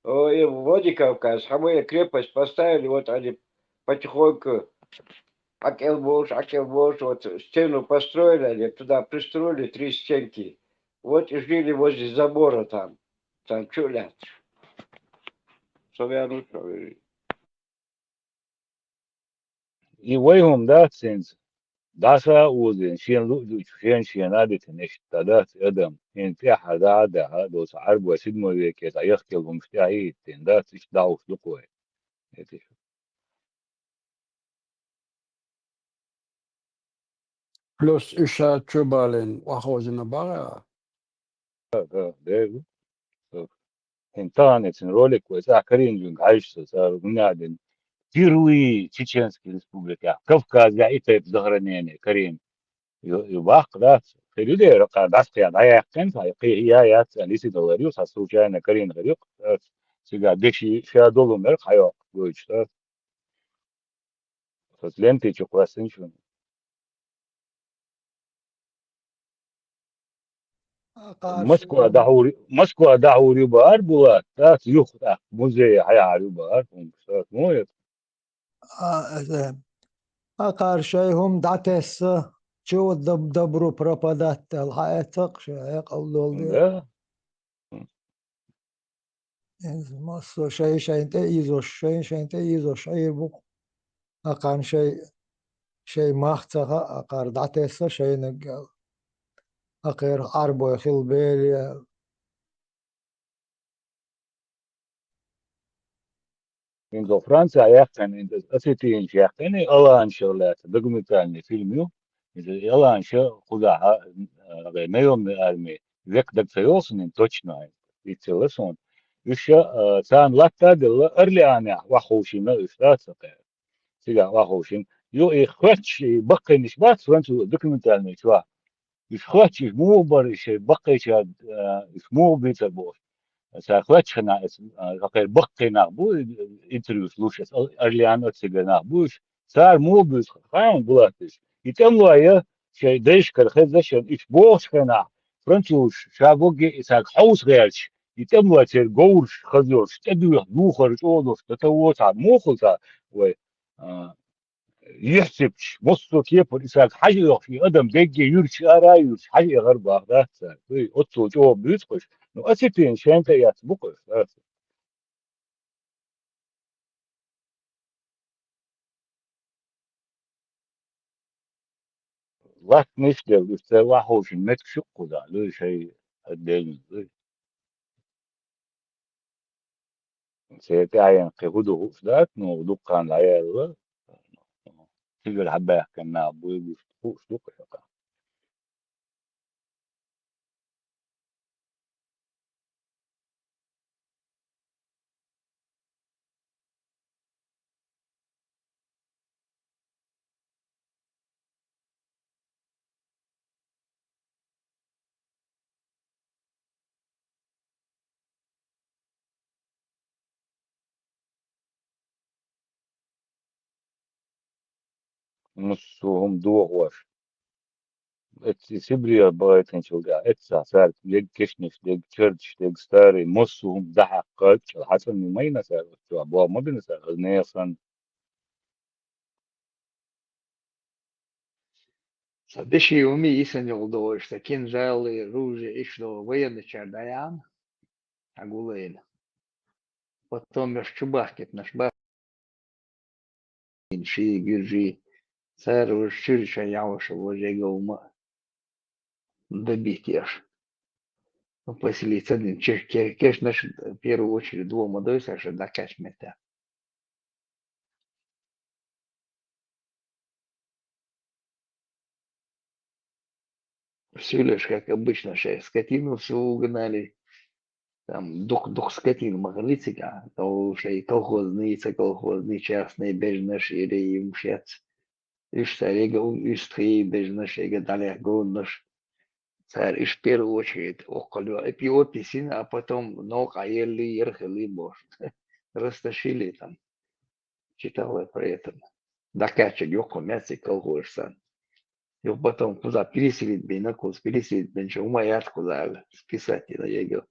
О, и в Владикавказ, самую крепость поставили, вот они потихоньку, акелбош, вот стену построили, они туда пристроили 3 стенки. Вот и жили возле забора там чулят. Славяну, И войгом да ценз داسا وزن شين لؤلؤ شين عادة نشت تدات أدم إن في حدا عدا دوس عرب وسيد مويك يتعيخ ومشتاعي تندات إيش دعوة لقوة Plus isha chubalin wahojina baga. ده إنترنت رولك وساكرين جنگ عايش صار بنادن تيروي تشيچنسكي республика كفكاز يعيت بظهرنين كريم يباق ذات خليده رقا داس قيا ضايع كان هي يات انيسي دولاريوس اسوجانا كرين غريق سيغا دشي شادولو مرق حيو گوچ فسلنتي چقواسن شون مسكو دعوري بار بولات تات يخدا موزي حياري بار مويت آخر شيء هم دعتس شو دبرو пропадать الحياتك شيء قولوا لي مصر شيء انت ايزو شيء بو أقان شيء ماختها أقار دعتس شيء نقال أقير عربو يخل بيلي إن فرنسا يحكن إن أسيتين يحكن ألان شغلات دقمتاني فيلميو إذا ألان شغل خداها ما يوم أرمي ذك دك سيوسن إن توشنا يتسلسون إيش سان لاتا دل أرلي أنا وحوشين ما إستاذ سقير سيجا وحوشين يو إخواتش بقي نشبات فرنسا دقمتاني شوا إخواتش مو بريش بقي شاد مو بيتبوش سأخواتشنا غير بقينا بو انتريو سلوشس أرليانو تسيجنا بوش صار مو بس خاين بلاتش يتملوا يا شيء ديش كرخز شن إيش بوش خنا فرنسوش شابوجي ساق حوس غيرش يتملوا تير جورش خزوش تدوي نوخر شودوش تتوسع موخلتا و يحسبش مصر كيف يساق حاجة يخشي أدم دقي يرش أرايوش حاجة غير بعضها وي أتصو جو بيتخش نو أسيتين شانتا يتبقى لات نشدل يستوى حوش المتك شقو دا لو شيء الدين سيتعين قهدو هفدات نو دقان العيال تيجي الحباية كنا أبوي بيفتحوش دقا شقا نصهم دوغوش سيبريا بايتن شوغا اتسا سار ليج كشنش ليج تشرش ليج ستاري نصهم زحق قاتش الحسن مينا سار ابو ما بين سار نيسان Saddeshi umi isen yolda işte kinjali, rужья, еще военный чардаян, агулейн. Потом меж чубахкет наш бах, инши, гюржи, царь уж чирча явыша вожега ума добить ешь. Поселиться один. Кеш наш в первую очередь двума дойся, что да кеш мета. Все лишь, как обычно, шесть скотину все угнали. Там дух скотин магалицика, то шей колхозные, частные, бежнаш, или им шец. Иш царега, иш тхи, бежнаш, ега далях гоннаш. Царь иш в первую очередь около эпиописин, а потом ног аели, ерхали, бош. Растащили там. Читал я про это. Докача йоко мясо колхозсан. И потом куда переселить бейнакус, переселить бенча, умаят куда списать на его.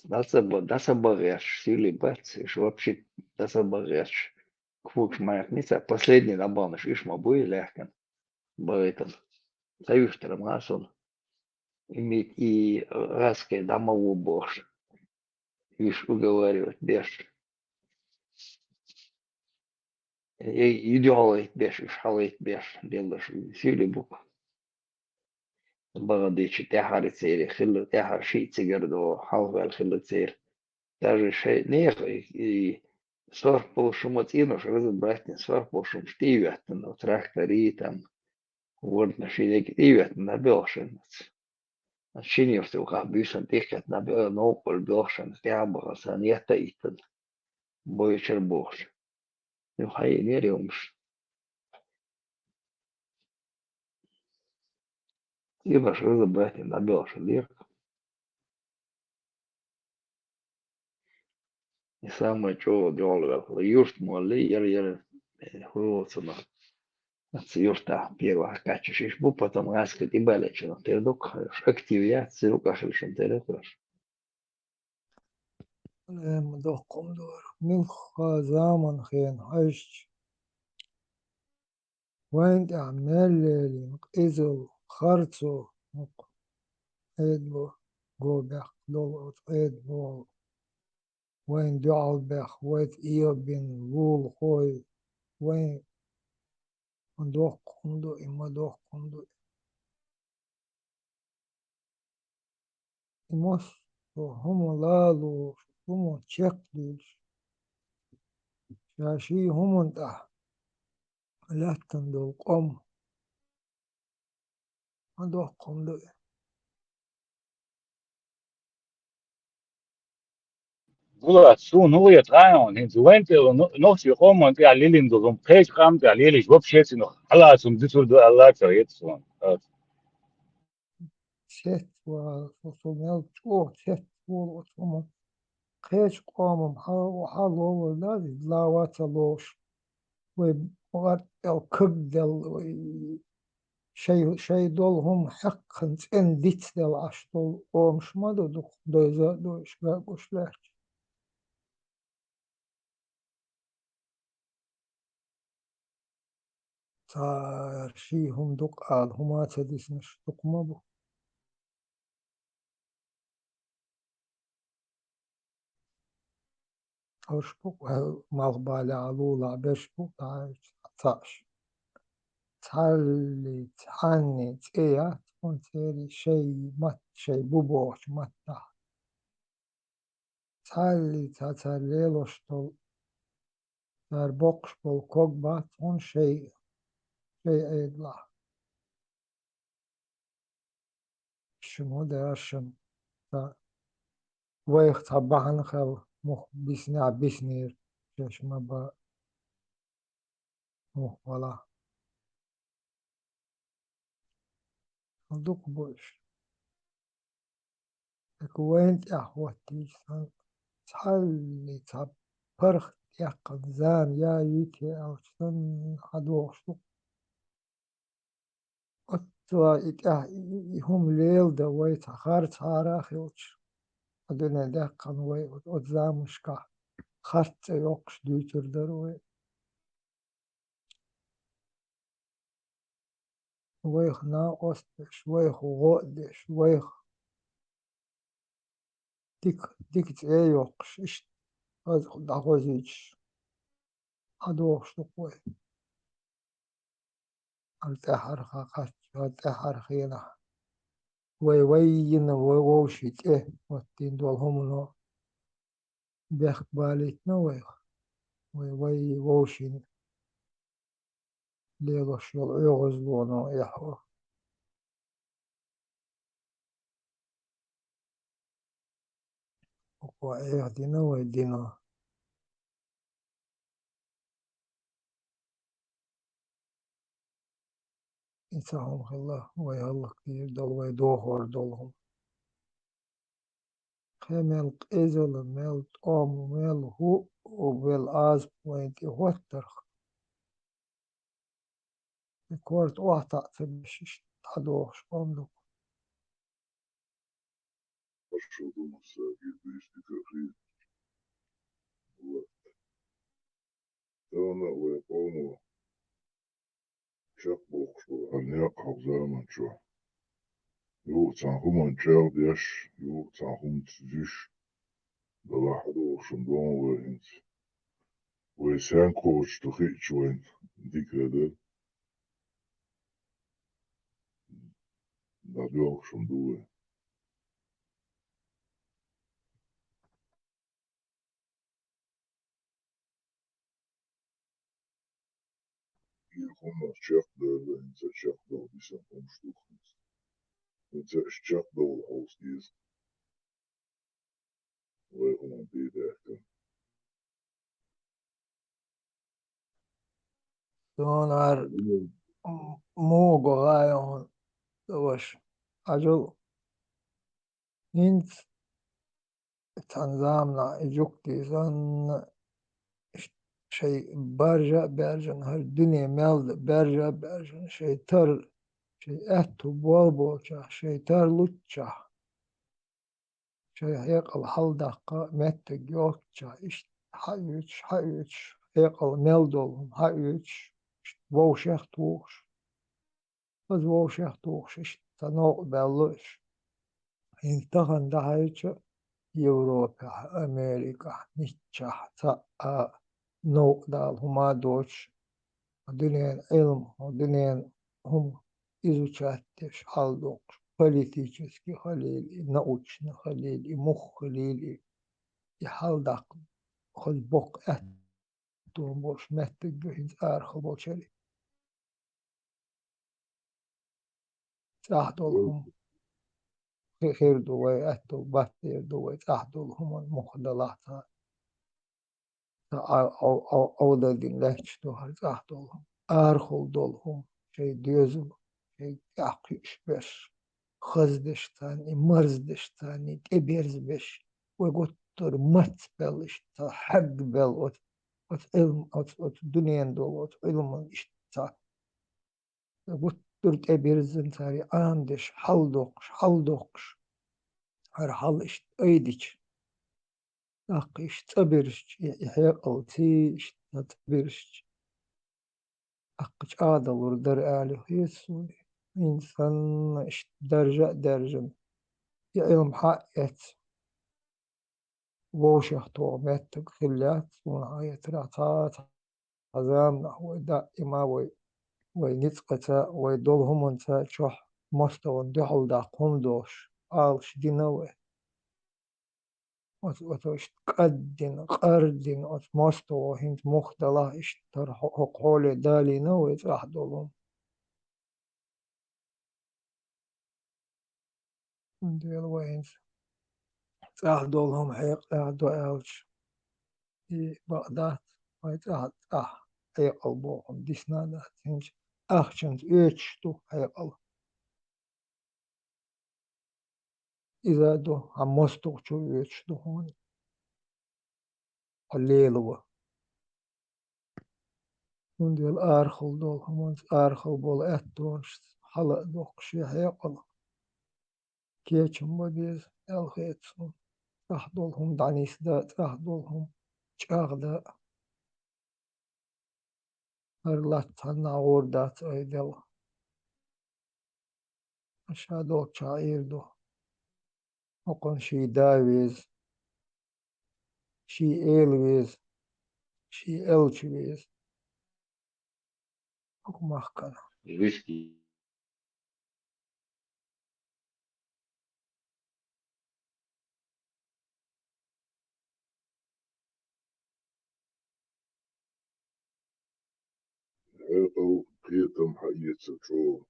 Das багаж, сили бац, и вообще das багаж. Квуч маятница, последний набаныш, иш мабуи лягкан. Байтан. Союзтером насон. Иметь и раскай домову бош. Иш уговаривать беш. И идеалайт беш, иш халайт беш. Делаш сили бук. Багадичи тяхари цери, хиллу тяхар шиитси гердо, халвел хиллу цери. Даже шей нех и сорт полшумот инуш разобрать сорт полшум штивятен, но трактори там вот на шинеки тивятен на белшен. Шиневте уха бюсен тихкат на бел нопол белшен тябага сан ята итен. Бойчер бош. Ну хай нериумш. Ибаш разобрать на белшен лирк. И самое что делал, юшт моли, ер хуоцена. Юшта первого качешь бу, потом раскать и балечено. Ты док активиация рукашишен терекаш. مدوقم دور من خزامن خين عشت وين أعمال لي إزو خرطو إدبو جو بخ دول إدبو وين دعال بخ ويت إيو بين وول خوي وين مدوقم دو مدوقم دو إموس هم لالو هم تشكلش شاشي هم انتح لكن دول قم مدوقم دو Bulat su nu je trajon, in zuente noch si homo te alilin do zum page kam te alili job shets no ala zum ditur do ala ta yet so. ست وصومال تو ست وصومال خيش قوم وحال أول نادي لا واتلوش وقت الكبدل شيء دولهم حق إن ديت دل عشتول ومش ما دو دوزا دوش قاقوش لك صار شيهم دقال هما تديس مش دقمبو أشبك مغبالة علولا بشبك تعش تعلي تعني تيا تكون تيري شيء مت شيء بوبوش متى تعلي تتليلوش تل در بقش بالكوكبات اون شيء ايدلا شمو درشم تا ويخ طبعا خل مخ بيسنع بيسنير شما با مخ ولا دوك بوش اكوينت احوتي تعلي برخ يقظان يا يتي او سن حدوش أطلع هم ليل ده ويت خارج عراخيوش أدنى ده كان وي أتزامش كا خارج يوكش دوتر دروي ويخ ناقصتش ويخ غودش ويخ ديك تيوكش إش دعوزيش أدوكش تقوي التحر خاقش التحر خينا وين ووشيت واتين دول هم نو بيخ باليتنا وي ووشين ليغش يغزلونو يحو وإيه دينا ويدينا إنساهم الله ويهلا كتير دول ويدوهور دولهم خيمل إزل مل أم مل هو وبالآز وينتي وترخ كورت واحدة تبشش تدوش أمدو أشهد مساجد بإشتكاكي وأنا ويقوم شقبوك شو أن يقهر زامن شو يوق تنهم أنجار ديش يوق تنهم تجيش بلاحظوا شندون وينت ويسان كوش تخيش وين ديك هذا دادوك شندوه يخون الشيخ ده إنت الشيخ ده بيسان كوش تخيش إنت الشيخ ده والحوص ديز ويخون بيداك سونار مو غايون دوش أجل إنت تنظامنا إجوكتي زن شيء برجن هر الدنيا مال برجن شيء تر شيء أتو بولبوشا شيء تر لوتشا شيء هيك الحل دقة مت جوكشا إش حيوش هيك الميلدول حيوش ووشيخ توش بس ووشيخ توش إش تنوق بلوش إنتهن ده هيك يوروبا أمريكا نيتشا تا نوق دال هما دوش الدنيا علم الدنيا هم изучать халдок политический халили научный халили мух халили и халдак хоть бог это больше метод гринц архал болчали تحدلهم خير دوي أتو باتير دوي تحدلهم المخدلات أو دين لهش دوهر تحدلهم أرخل دولهم شيء ديزم شيء يعقيش بس خزدشتاني مرزدشتاني تبيرزبش وقتر متبلش حق بل علم دنيا دول علم اشتا قتر تبيرزن تاري عندش حلدوكش هر حلش ايدش اقيش تبيرش يحيق تيش تبيرش اقش عادل وردر آله يسوي إنسان درجة علم حقيت ووشخطو ميتك خليات ونهاية رعطات عزامنا دائما ونتقتا ويدولهم انتا شح مستوى دحل داقهم دوش آلش دينوي وتوش قردن مستوى هنت مختلا اشتر حقولي دالي نوي راح دولهم ديل وين راح دولهم حيق دو آلش في بغداد ويتعد حيق البوهم ديسنادات هنش أخشنت إيشتو حيق الله إذا دو عمستو شو إيشتو هون الليلوة من ديال آرخل دول همونس آرخل بول أتونش حلق دوق شيح يقل كيتشم بديز الخيتسون راح دولهم دعنيس دات راح دولهم شاغ دا هرلات هالنعور دات ايدل شادوك شاير دو وقن شي داويز شي إيلويز شي إلشويز حكم أخكنا الويسكي هيقو قيتم حقيت شو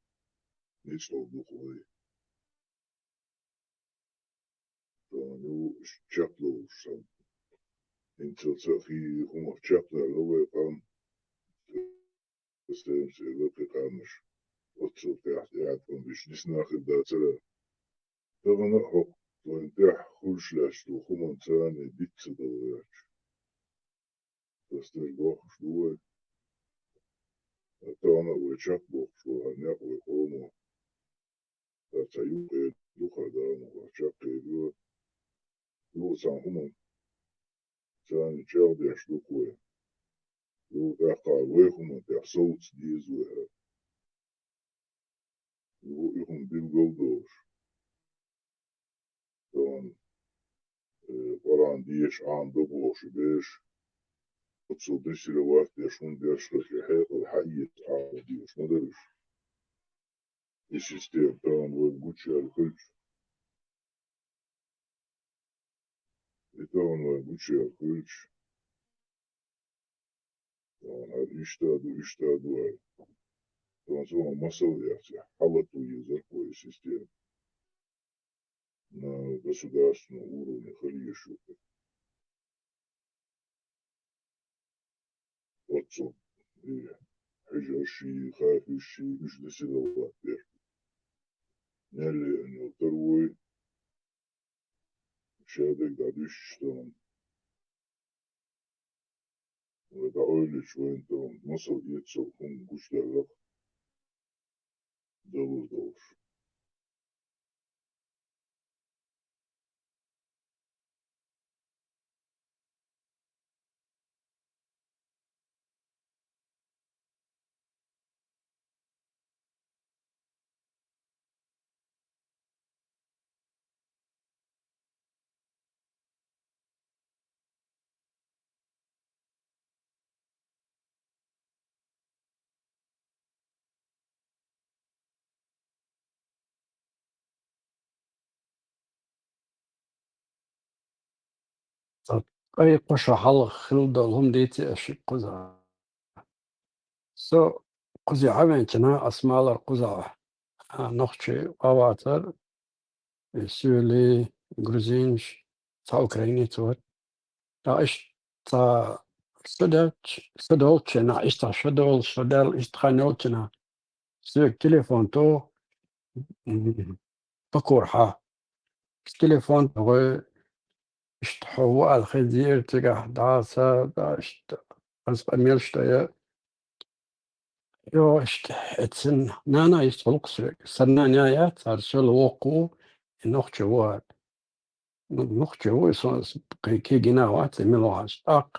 نيشلو دخوي فانو شكلو شم انتو تأخي هم شكلو لو يقام تستيم سيلوكي قامش وتصل تحت يعدكم بيش نسناخد داتلا تغنى حق وانتح خلش لاشتو خمون تاني بيتس دوياش تستيش بوخش دوي تانا ويشاك بوخش وهنيق ويقومو تايوكي دوخا دانو وشاكي دو دو سان خمون تاني تشاو ديش دوكوي دو تاقا ويخمون تاق صوت ديزوها دو يخم بيبقو دوش تان قران ديش عن دبوش بيش وتصل ديش لوقت يشون ديش لكي حيق الحقيقة عن ديش مدرش السيستم تان ويبقوتش الخلش تان ويبقوتش الخلش تان هالإشتادو إشتادو تان سوى مصر يعني حلطو يزرقو السيستم на государственном уровне Халиешука. Отцом и хижащий, хафищий, иждесиловат вер. Няли они второй, шадек дадыш, что он это ойлич воентом масал ецел хун гуштарлах долуздолш. أي قشة حلق خلدا لهم ديتي أشي قزع سو قزع عمين كنا أسمال قزع نخشي قواتر سوري грузинش تا أوكراني تور تا إيش تا سدولتشنا إيش تا شدل إيش تخانوتشنا سوق تليفون تو بكورحة تليفون تو إيش تحوى الخزير تجاه داسة داشت أصبح ميلشتايا يو إيش تحسن نانا يستلق سنة نهاية ترسل وقو نخشوا نخشوا كي جناوات ملوهاش أق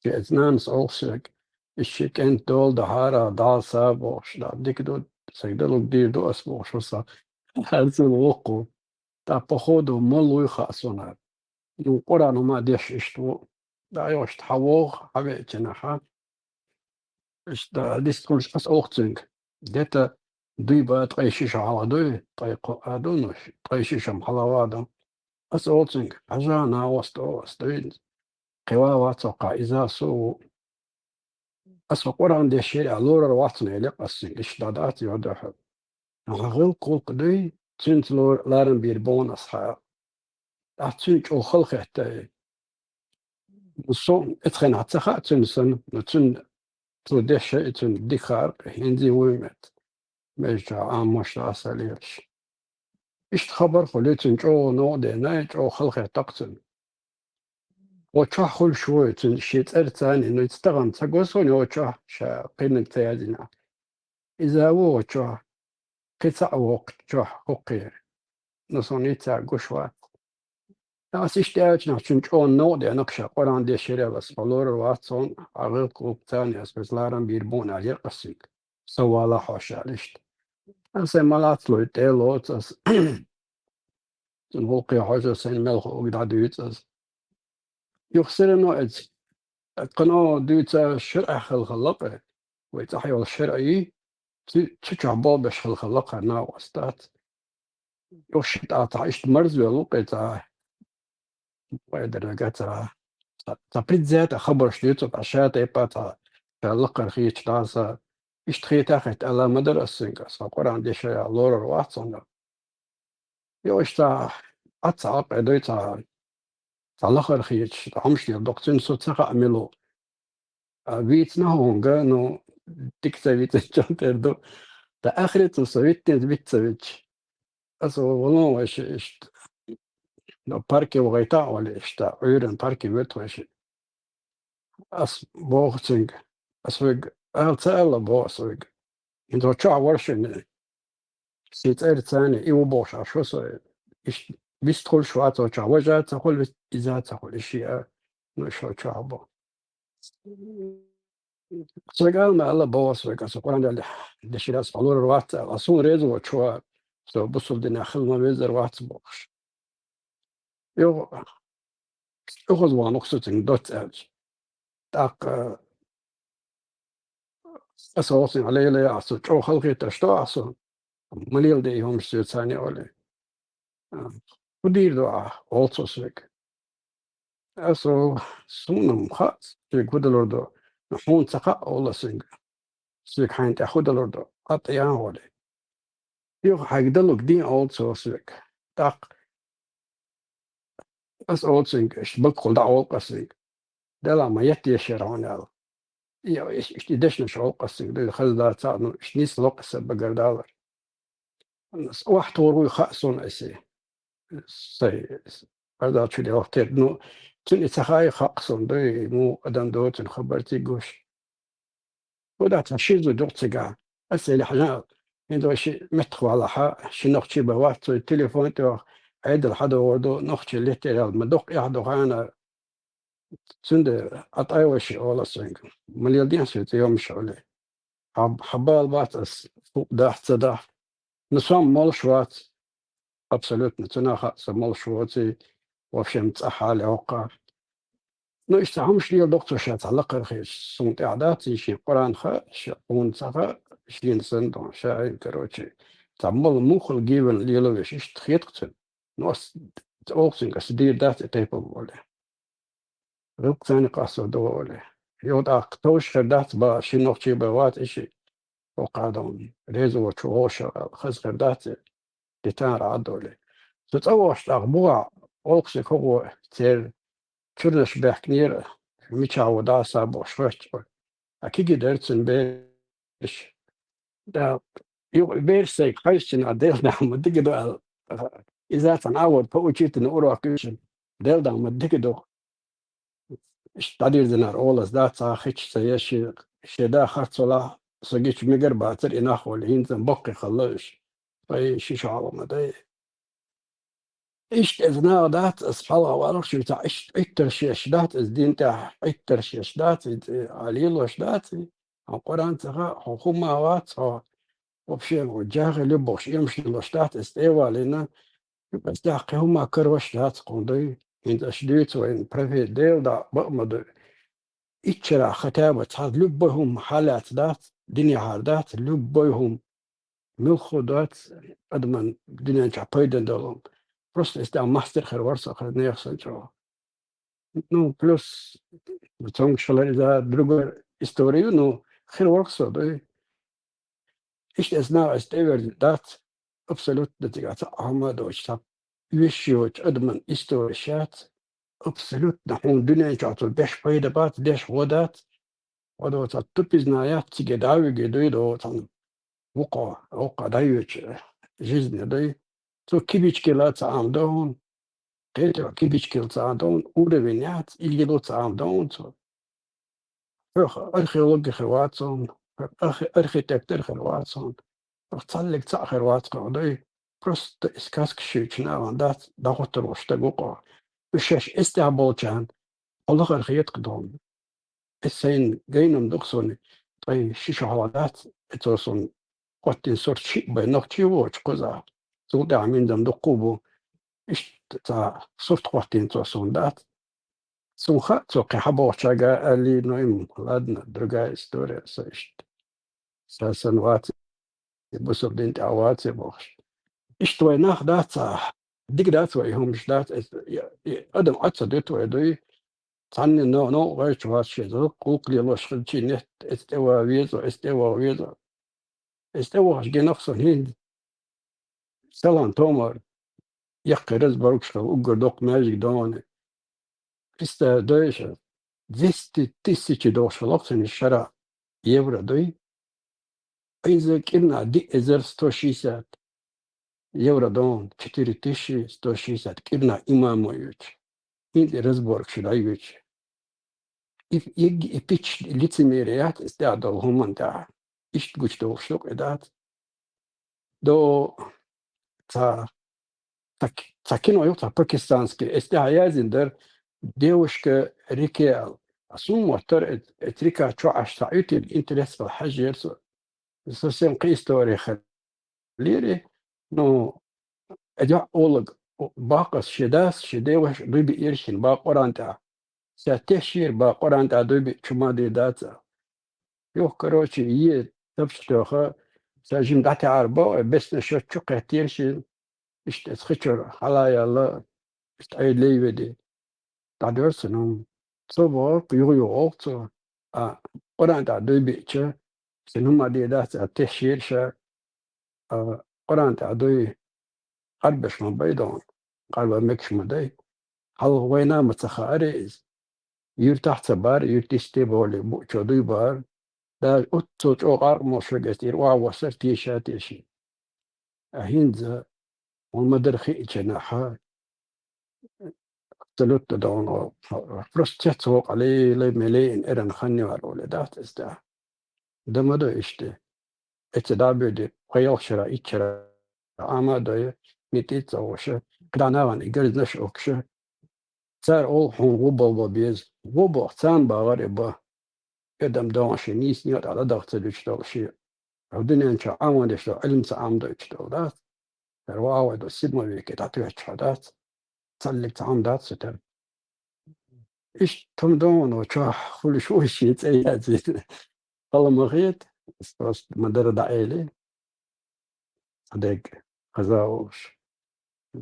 كأذنان صوصك الشيء كانت دول دهارة داسة بوش دا ديك دو سيدلو دير دو أسبوع شو صار هرسل وقو تا بخودو ملو يخاصونا يقرأ ما ديش إشتو دا يوش تحوغ حبي جناحات إيش دا ديس كلش أس أوختنك ديتا دوي با تقيشيش على دوي طيقو أدونوش تقيشيش محلوادو أس أوختنك عجانا وستو وستوين قواوا توقع إذا سو أس قرآن دي الشيء لورا رواتنا يليق أسين إيش دادات يودوح نغل قولك دوي تنت لارن بيربون أصحاب أتنك أو خلق حتى نصون اتخن عتخا تنسن نتن توديش اتن ديكار هندي ويمت ميجا عام مش عساليش إيش خبر خليتن جو نو دي نايت أو خلق تقتن وتشاخل شوي تن شيت أرتاني إنه يتستغن تقوسوني وتشاح شا قينك تيادنا إذا هو وتشاح قطع وقت جوح قوقي نصونيتا قشوات ناس اشتاج نحشنج اون نو دي نقشا قران دي شيري بس فلور واتسون عغل قوب تاني اسبس لارن بيربون على قسيك سوالا حوشا لشت أنسى مالات لو يتيلو تس نوقي حوشا سين ملخ وقدع دويتس يخسر انو ادز قنو دويتا شرع خلقه ويتحيو الشرعي تشجع بابش خلقه نا وستات يوشت عايشت مرز ولوقي تا ويدر قتا تبريد ذات خبر شليتو عشات ايباتا تلقى خيت تاسا اشتخيت اخت على مدرسة قران دي شيء لورر واتسون يوشتا أتصعب عدويتا تلقى خيت عمشني الدكتور سوتسا عملو بيتنا هونغا نو تكتا بيت جانتردو تا اخرت وسويت بيت سويتش أسو والله ايش لو باركي وغيتا ولا اشتا عيرن باركي بيت وش أس بوغتنج أسويق ألتألا بوغسويق إنتو تشع ورشن سيتأر تاني إيو بوش عشو سوي إش بيستخل شواتو تشع وجات تقول إذا تقول إشياء نشو تشع بو سويقال ما ألا بوغسويق أسوقان دي شراس قلور الوات أصون ريزو وشوار سو بصل دينا خلما بيزر وات بوغش يو أخذ وانقصتن دوت أج تاق أسوصن علي لي أسو جو خلقي تشتو أسو مليل دي هم ثاني أولي ودير دعاء also سويك أسو سونم خاص سويك ودلوردو نحون تقا ولا سويك حين تأخذ الوردو قطيان أولي يو حيقدلوك دين also سويك تاق أس also سويك إش بقول دعوة قسيك دلا ما يتي شرعون يلا يو إش تدشنا شعور قسيك دي خل دا تانو إش نيس لوقس بقردالر واحد وروي خاصون أسي سي هذا شو اللي وقت إنه تني تخاي خاصون دي مو أدم دوت خبرتي جوش وده تشيزو دوت سجع أسي لحنا عنده شيء متخو على حا شي نقطة بوقت التليفون تو عيد الحدا ورده نقطة اللي ترى المدق يحدو أنا سند أطايوش ولا سنج مليون سنت يوم شغله حبال باتس فوق ده صدق نصام مال شوات absolut نتنا خاص مال شواتي وفهمت أحال عقار نو استعمش لي دكتور شات على قرخيش صمت إعدادي شي قرآن خاش ونصفى شين سندون شاعر كروتشي تعمل مخل جيبن ليلوش إيش تخيطتن نوس أوكسين أسدير دات تيبل ولا رب ثاني قصة دولة يوضع توش خردات با شي نقطة بوات إشي وقعدون ريزو وشوشة خز خردات ديتان عدولة تتأوش تأخبوع أوكسي كوغو تير تشرش بحكنير ميتشاودا سابو شوش أكيد درتن بيش دا يو بيرسيك خيشن عديل نعم ديكدو إذا تنعود فوجيت نورو أكيشن ديل دعم ديكدو تعدير دينار أولس دات خيش سيشي شدا خرطلا سجيش ميجر باتر إناخو الحين بقي خلاش في شي شعر مداي إيش إذنا دات أصحابها وعرف شو تاع إيش ترشيش دات الدين تاع إيش ترشيش دات عليلوش دات القرآن تاع حكومة وات وبشي وجاه لبوش يمشي لوش دات استوى لنا بس تاع هما كروش دات قندي إنت أشديت وإن بريفيت ديل دا بأمد إتشرا ختابة هاد لبهم حالات دات دنيا هاردات لبهم ملخودات أدمن دنيا جابيدن دولهم просто ist der Master Herwarsa Kharnev Sancho. Ну, плюс в том числе за другую историю, ну, Herwarsa, да. Ich знаю, ist дат абсолютно тягаться Ахмадович, так, вещи, أدمن историчат, абсолютно, он дуня чату, беш пайдабат, беш водат, ودوت الطب знает, تجداوي جديدو, там, وقع دايوش, жизнь, да. So кибичкилат амдон, это кибичкилат амдон, уровенят, илгилут амдон, археологи хватсон, архитектор хватсон, تصلك تأخر واتقع دي بروست إسكاسك شيء وان دات ضغط روش تقوقع بشاش استعبال كان الله الخيط قدام السين جينم دقصوني طيب شيش حوالات اتوصن قوتين صورت شيء بينوك تيووش قزا سودي عمين دم دقوبو إيش تا صورت قوتين توصن دات سوخا توقي حبو شاقا اللي نويم لادنا درقا استوريا سايشت ساسنوات بسر دينت عواتي بوش إيش توي ناخ دات ديك دات ويهم مش دات أدم أتصل ديت ويدوي تعني نو غير شوات شيء قوق لي الله شغل شيء نت استوى ويزا استوى هشجي نفسه هين سلام تومر يقي رز بروكشة وقر دوق ماجيك دون كريستا دويشة 200 دوش لقصن الشرع يورا دوي إذا كنا دي إزر 160 يورا دون 4160 كنا إمام ويوش هين رزبورك شلايوش يجي بيتش ليتسميريات استعدوا هم انت إيش تقولش دوشلوك إدات دو تا تاكينو يوتا باكستانسكي استعيازين در ديوشك ريكيال أصوم وتر اتريكا شو عشتايت الانترس في الحج يرسو سوسيم قيستوري خليري نو أجا أولغ باقس شداس شديوش دوبي إرشين باقورانتا ساتشير باقورانتا دوبي شما دي داتا يو كروشي يه تبشتوخا ساجم داتي عربو بس نشو تشوقه تيرشين إشت تخشر حلايا الله إشت أي ليودي تعدرس نوم صبر يغيو أوتو قرآن تعدوي بيتش سنما دي دات التشير شا قرآن تعدوي قلبش من بيضون قلب مكش مدي هل وينا متخاريز يور تحت بار يور تشتي بولي بوچو دوي بار دا أتو تشوغار موشوغستير وعوصر تيشا تيشي أهينزا والمدرخي جناحا تلوت دون فرست تسوق عليه لي ملايين إرن خني والولدات استا دمدو إشتي اتدابي دي قيال شرا إتشرا عما دوي نتيت زوشة كداناوان إقرز نش أكشة تار أول حون غوبال ببيز غوبال تان باغاري با قدم دونشي نيس نيوت على ضغط دوشتو شي عودين انشا عوان دشتو علم سعام دوشتو دات رواعو دو سيدما بيكي تعطيها شهادات تسلك تعام دات ستر إيش تمدون وشاح كل شوي شيء تأياتي والله ما غيت بس مدار دعيلي هداك خزاوش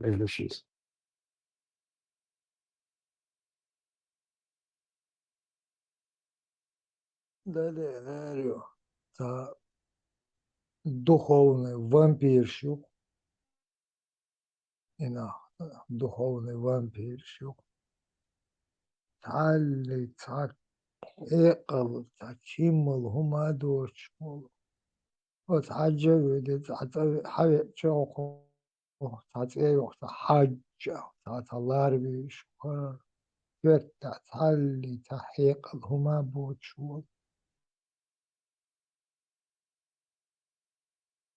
إيش شيء Да, та духовный вампирщик, духовный вампирщик, تعالي إيقظ تشيمل هما دوش وتعجب حبيت شوق تعطيق تحجة تعطلار بشكر يتع تعلي تحيق هما بوشول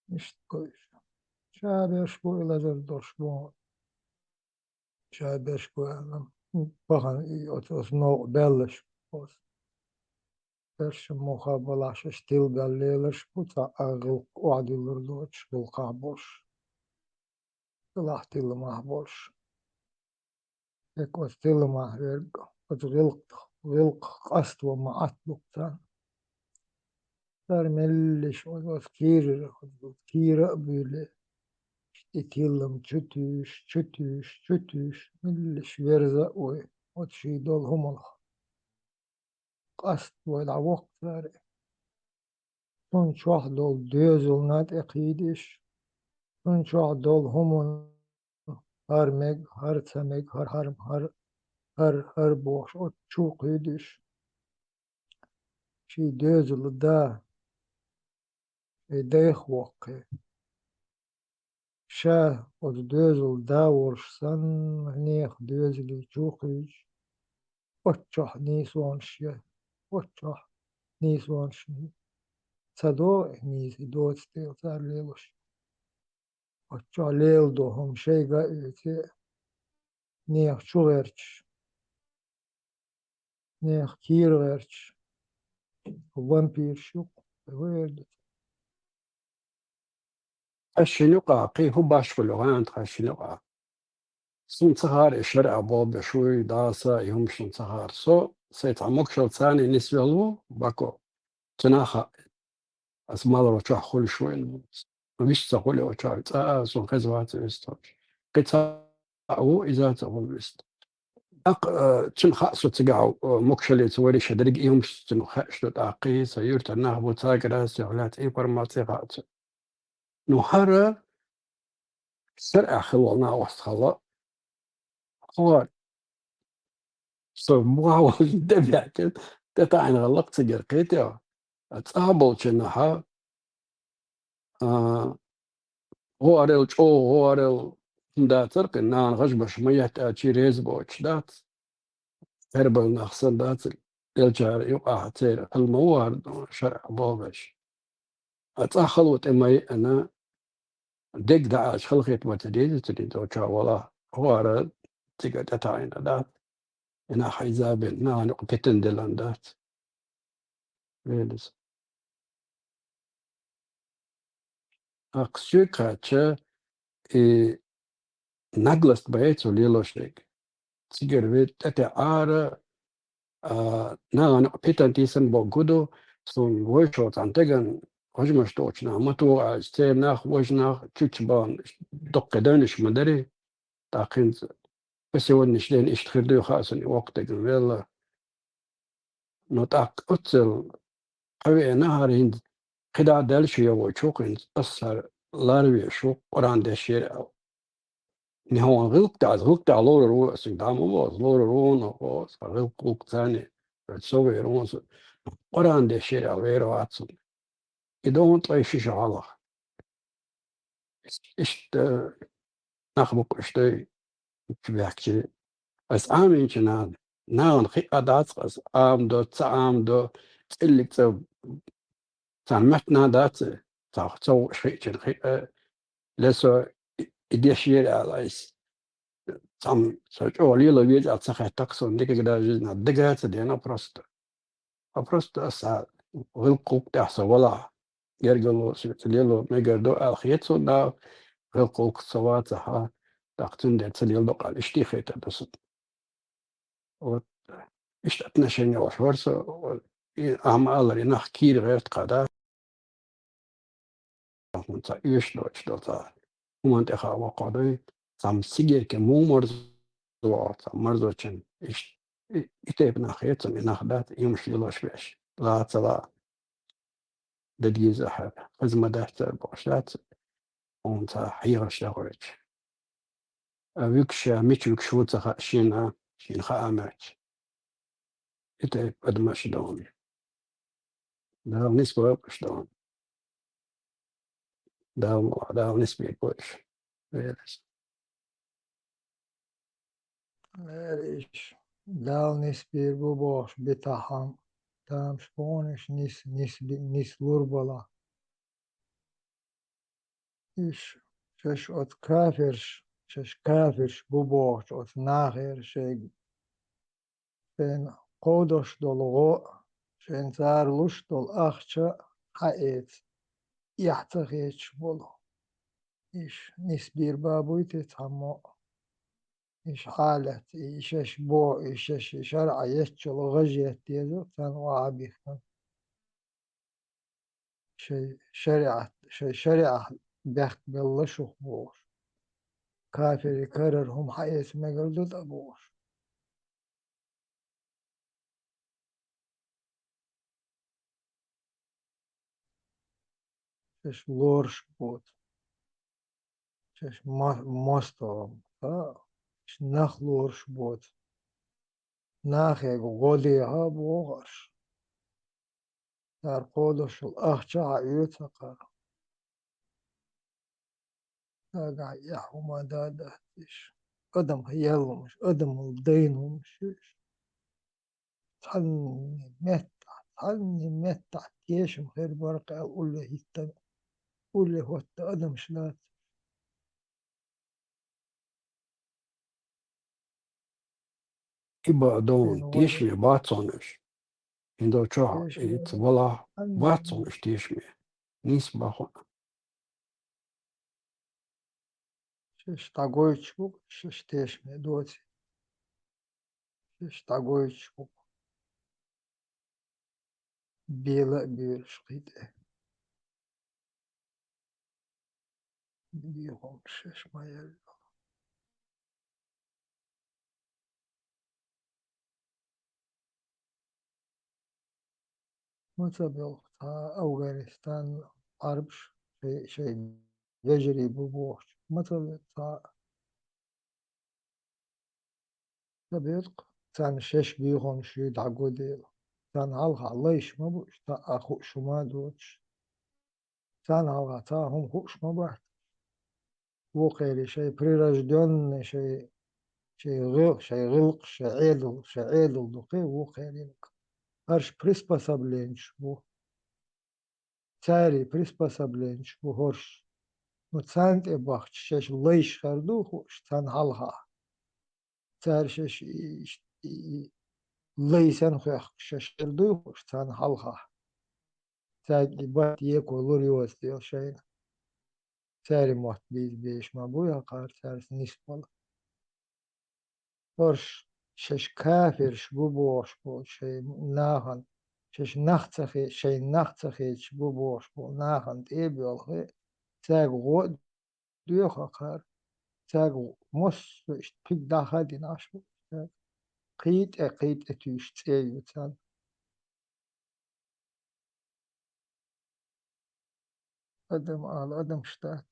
مش كويس شابش بو إلى زردوش بو شابش بو بخن يوتوس نو بلش بوس برش مخابلاش ستيل بليلش بوتا أغل وعدي لردوش بالقابوش تلاحتي لمحبوش هيك وستيل محرق غلق قصد ومعطلق تان دار ملش وكير بيلي تيلم تشتوش ملش ورزا وتشي دول هم قصد والعوق دار تنشوح دول ديزل نات اقيدش تنشوح دول هم هر ميج هر تميج هر بوش وتشو قيدش شي ديزل دا ديخ وقي شاه ودوزل داورش سن هنيخ دوزلي جوقيش وتشوح نيسوان شيه وتشوح نيسوان شيه تدو نيس دوت ستيل صار ليلوش وتشو ليل دو هم شيء قاعد نيخ شو غيرش نيخ كير غيرش وامبير شو ويرد الشنقة قي هو باش في اللغة الشنقة سن صغار الشرع بوب شوي داسة يوم شن صغار سيتعمق شو ثاني نسبة له باكو تناخا اسمال روتشا خول شوي ما بيش تقول روتشا سون خزوات استوش قطع او اذا تقول بست تن خاصو تقعو مكشلي توري شدرق يوم تن خاشتو تاقي سيور تناه بو تاقرا سيولات انفورماتي غات نوحرة سرع خلونا وسط خلا هو مو دبع كده تتعين غلقت سجرقيتي تصابو كنها هو أريل هو أريل داتر نان غشبش مية تأتي ريزبوش دات هربل نخسن دات الجار يقع تير الموارد شرع بوبش أتأخلوت إمي أنا دق دعاش خلقيت ما تريد وشا والله هو أريل تقعد تتعين دات أنا حيزابن نان قتن دلان دات ويلز أقسيك هاتشا نقلست بيت وليلوشيك تيجر بيت تتعارى نان بيتان تيسن بوغودو سون ويشوت انتجن وجمش توچنا متو استناخ وجناخ تشبان دق دانش مدري تاقين بس ونش لين اشتخدو خاصني وقت ويلا نطاق اتل حوي نهار هند خدا دالشي وچوقين اثر لاربي شو قران دشير نهو غلقت على لور سيدام وواز لور رون وواز غلق ثاني تسوي رون قران دشير غير واتسون يدون طيب شيش الله اشت نخبق اشتي بيحكي بس آمين كنا نان خي أدات بس دو تعام دو اللي تعمتنا دات تعطو شيء كن خي لسه يدشير على تعم سجوا لي لو يجي أتصحى تقصون ديك كده جزنا دقات دينا أبرست أسعى غلقوك تحصل ولا يرجلو سيتليلو ميجردو الخيتسو دا غلقوك صواتها تقتن دي تسليلو قال اشتيخيتا بس اشتتنا شيني وشورسو أعمال ريناخ كير غير تقادا منتا يشلو اشلوتا ومنطقة وقادوي سام سيجير كمو مرزو سام مرزو چن اتبنا خيتسو ناخدات يمشيلوش بيش لا تلا دديزة حاجة خزمة دهتا بوشات ومتا حيغر شغورج ويكشا ميت ويكشوتا شين خا أمرج إتى قدمش دون ده نسبة بش دون ده نسبة بوش إيش دال نسبير بوش بتاعهم تام شبونش نس لوربلا إيش شش أت كافرش بوش أت ناخر شيء بين قودش دلغو شين زار لش دل أخشى حقيت يحتاجش بولو إيش نسبير بابوي تتهمو إيش حالة إيش بو إيش شرع يشتغل غجية تيزو تنوع بيخن شيء شريعة بيخت بالله شو بوش كافر يكررهم حياة مقلدود أبوش شش لورش بود شش مستوم شش نخ لورش بود ناخي قولي ها بوغش در قولش الأخشى عيوتقر تاقع يحوما دادتش قدم هيالهم قدم الدينهم شش تحني مت عني متع تيشم خير برقة أقول له يتم أقول له هو التقدم شلات Kiba don بين tieši وضع mi bāconiš. Indo čoha, تيش it مي vala عني bāconiš tieši mi. Nis bahon. شش تاقويتشبو شش تيش مي دوتي شش تاقويتشبو بيلا بيل شقيته بيهم شش ما يل مثلا أفغانستان عربش شيء يجري ببوش مثلا تبيتق تان شش بيهم شي دعقو ديل تان هالها الله يشمبوش تا أخو شما دوتش تان هالها تا هم خوش مباح وقيري شيء بريرجدون شيء غلق شيء عيدل دقي وقيري هرش приспособленч بو تاري приспособленч بو هرش نتسانت إباخ شش ليش خردو خوش تان هالها تار شش ليسن خوش شش خردو خوش تان هالها تاج إبات يكو لوريوس ديل شين تاري موت بيش ما بويا قار تارس نسبل هرش شش كافر شبو بوش بو شي ناهن شش نختخي شي نختخي شبو بوش بو ناهن تيبي والخي تاج غود ديوخا قار تاج مس بيك داخل دي ناشبو قيت اتوش تيجو تان قدم على قدم شتات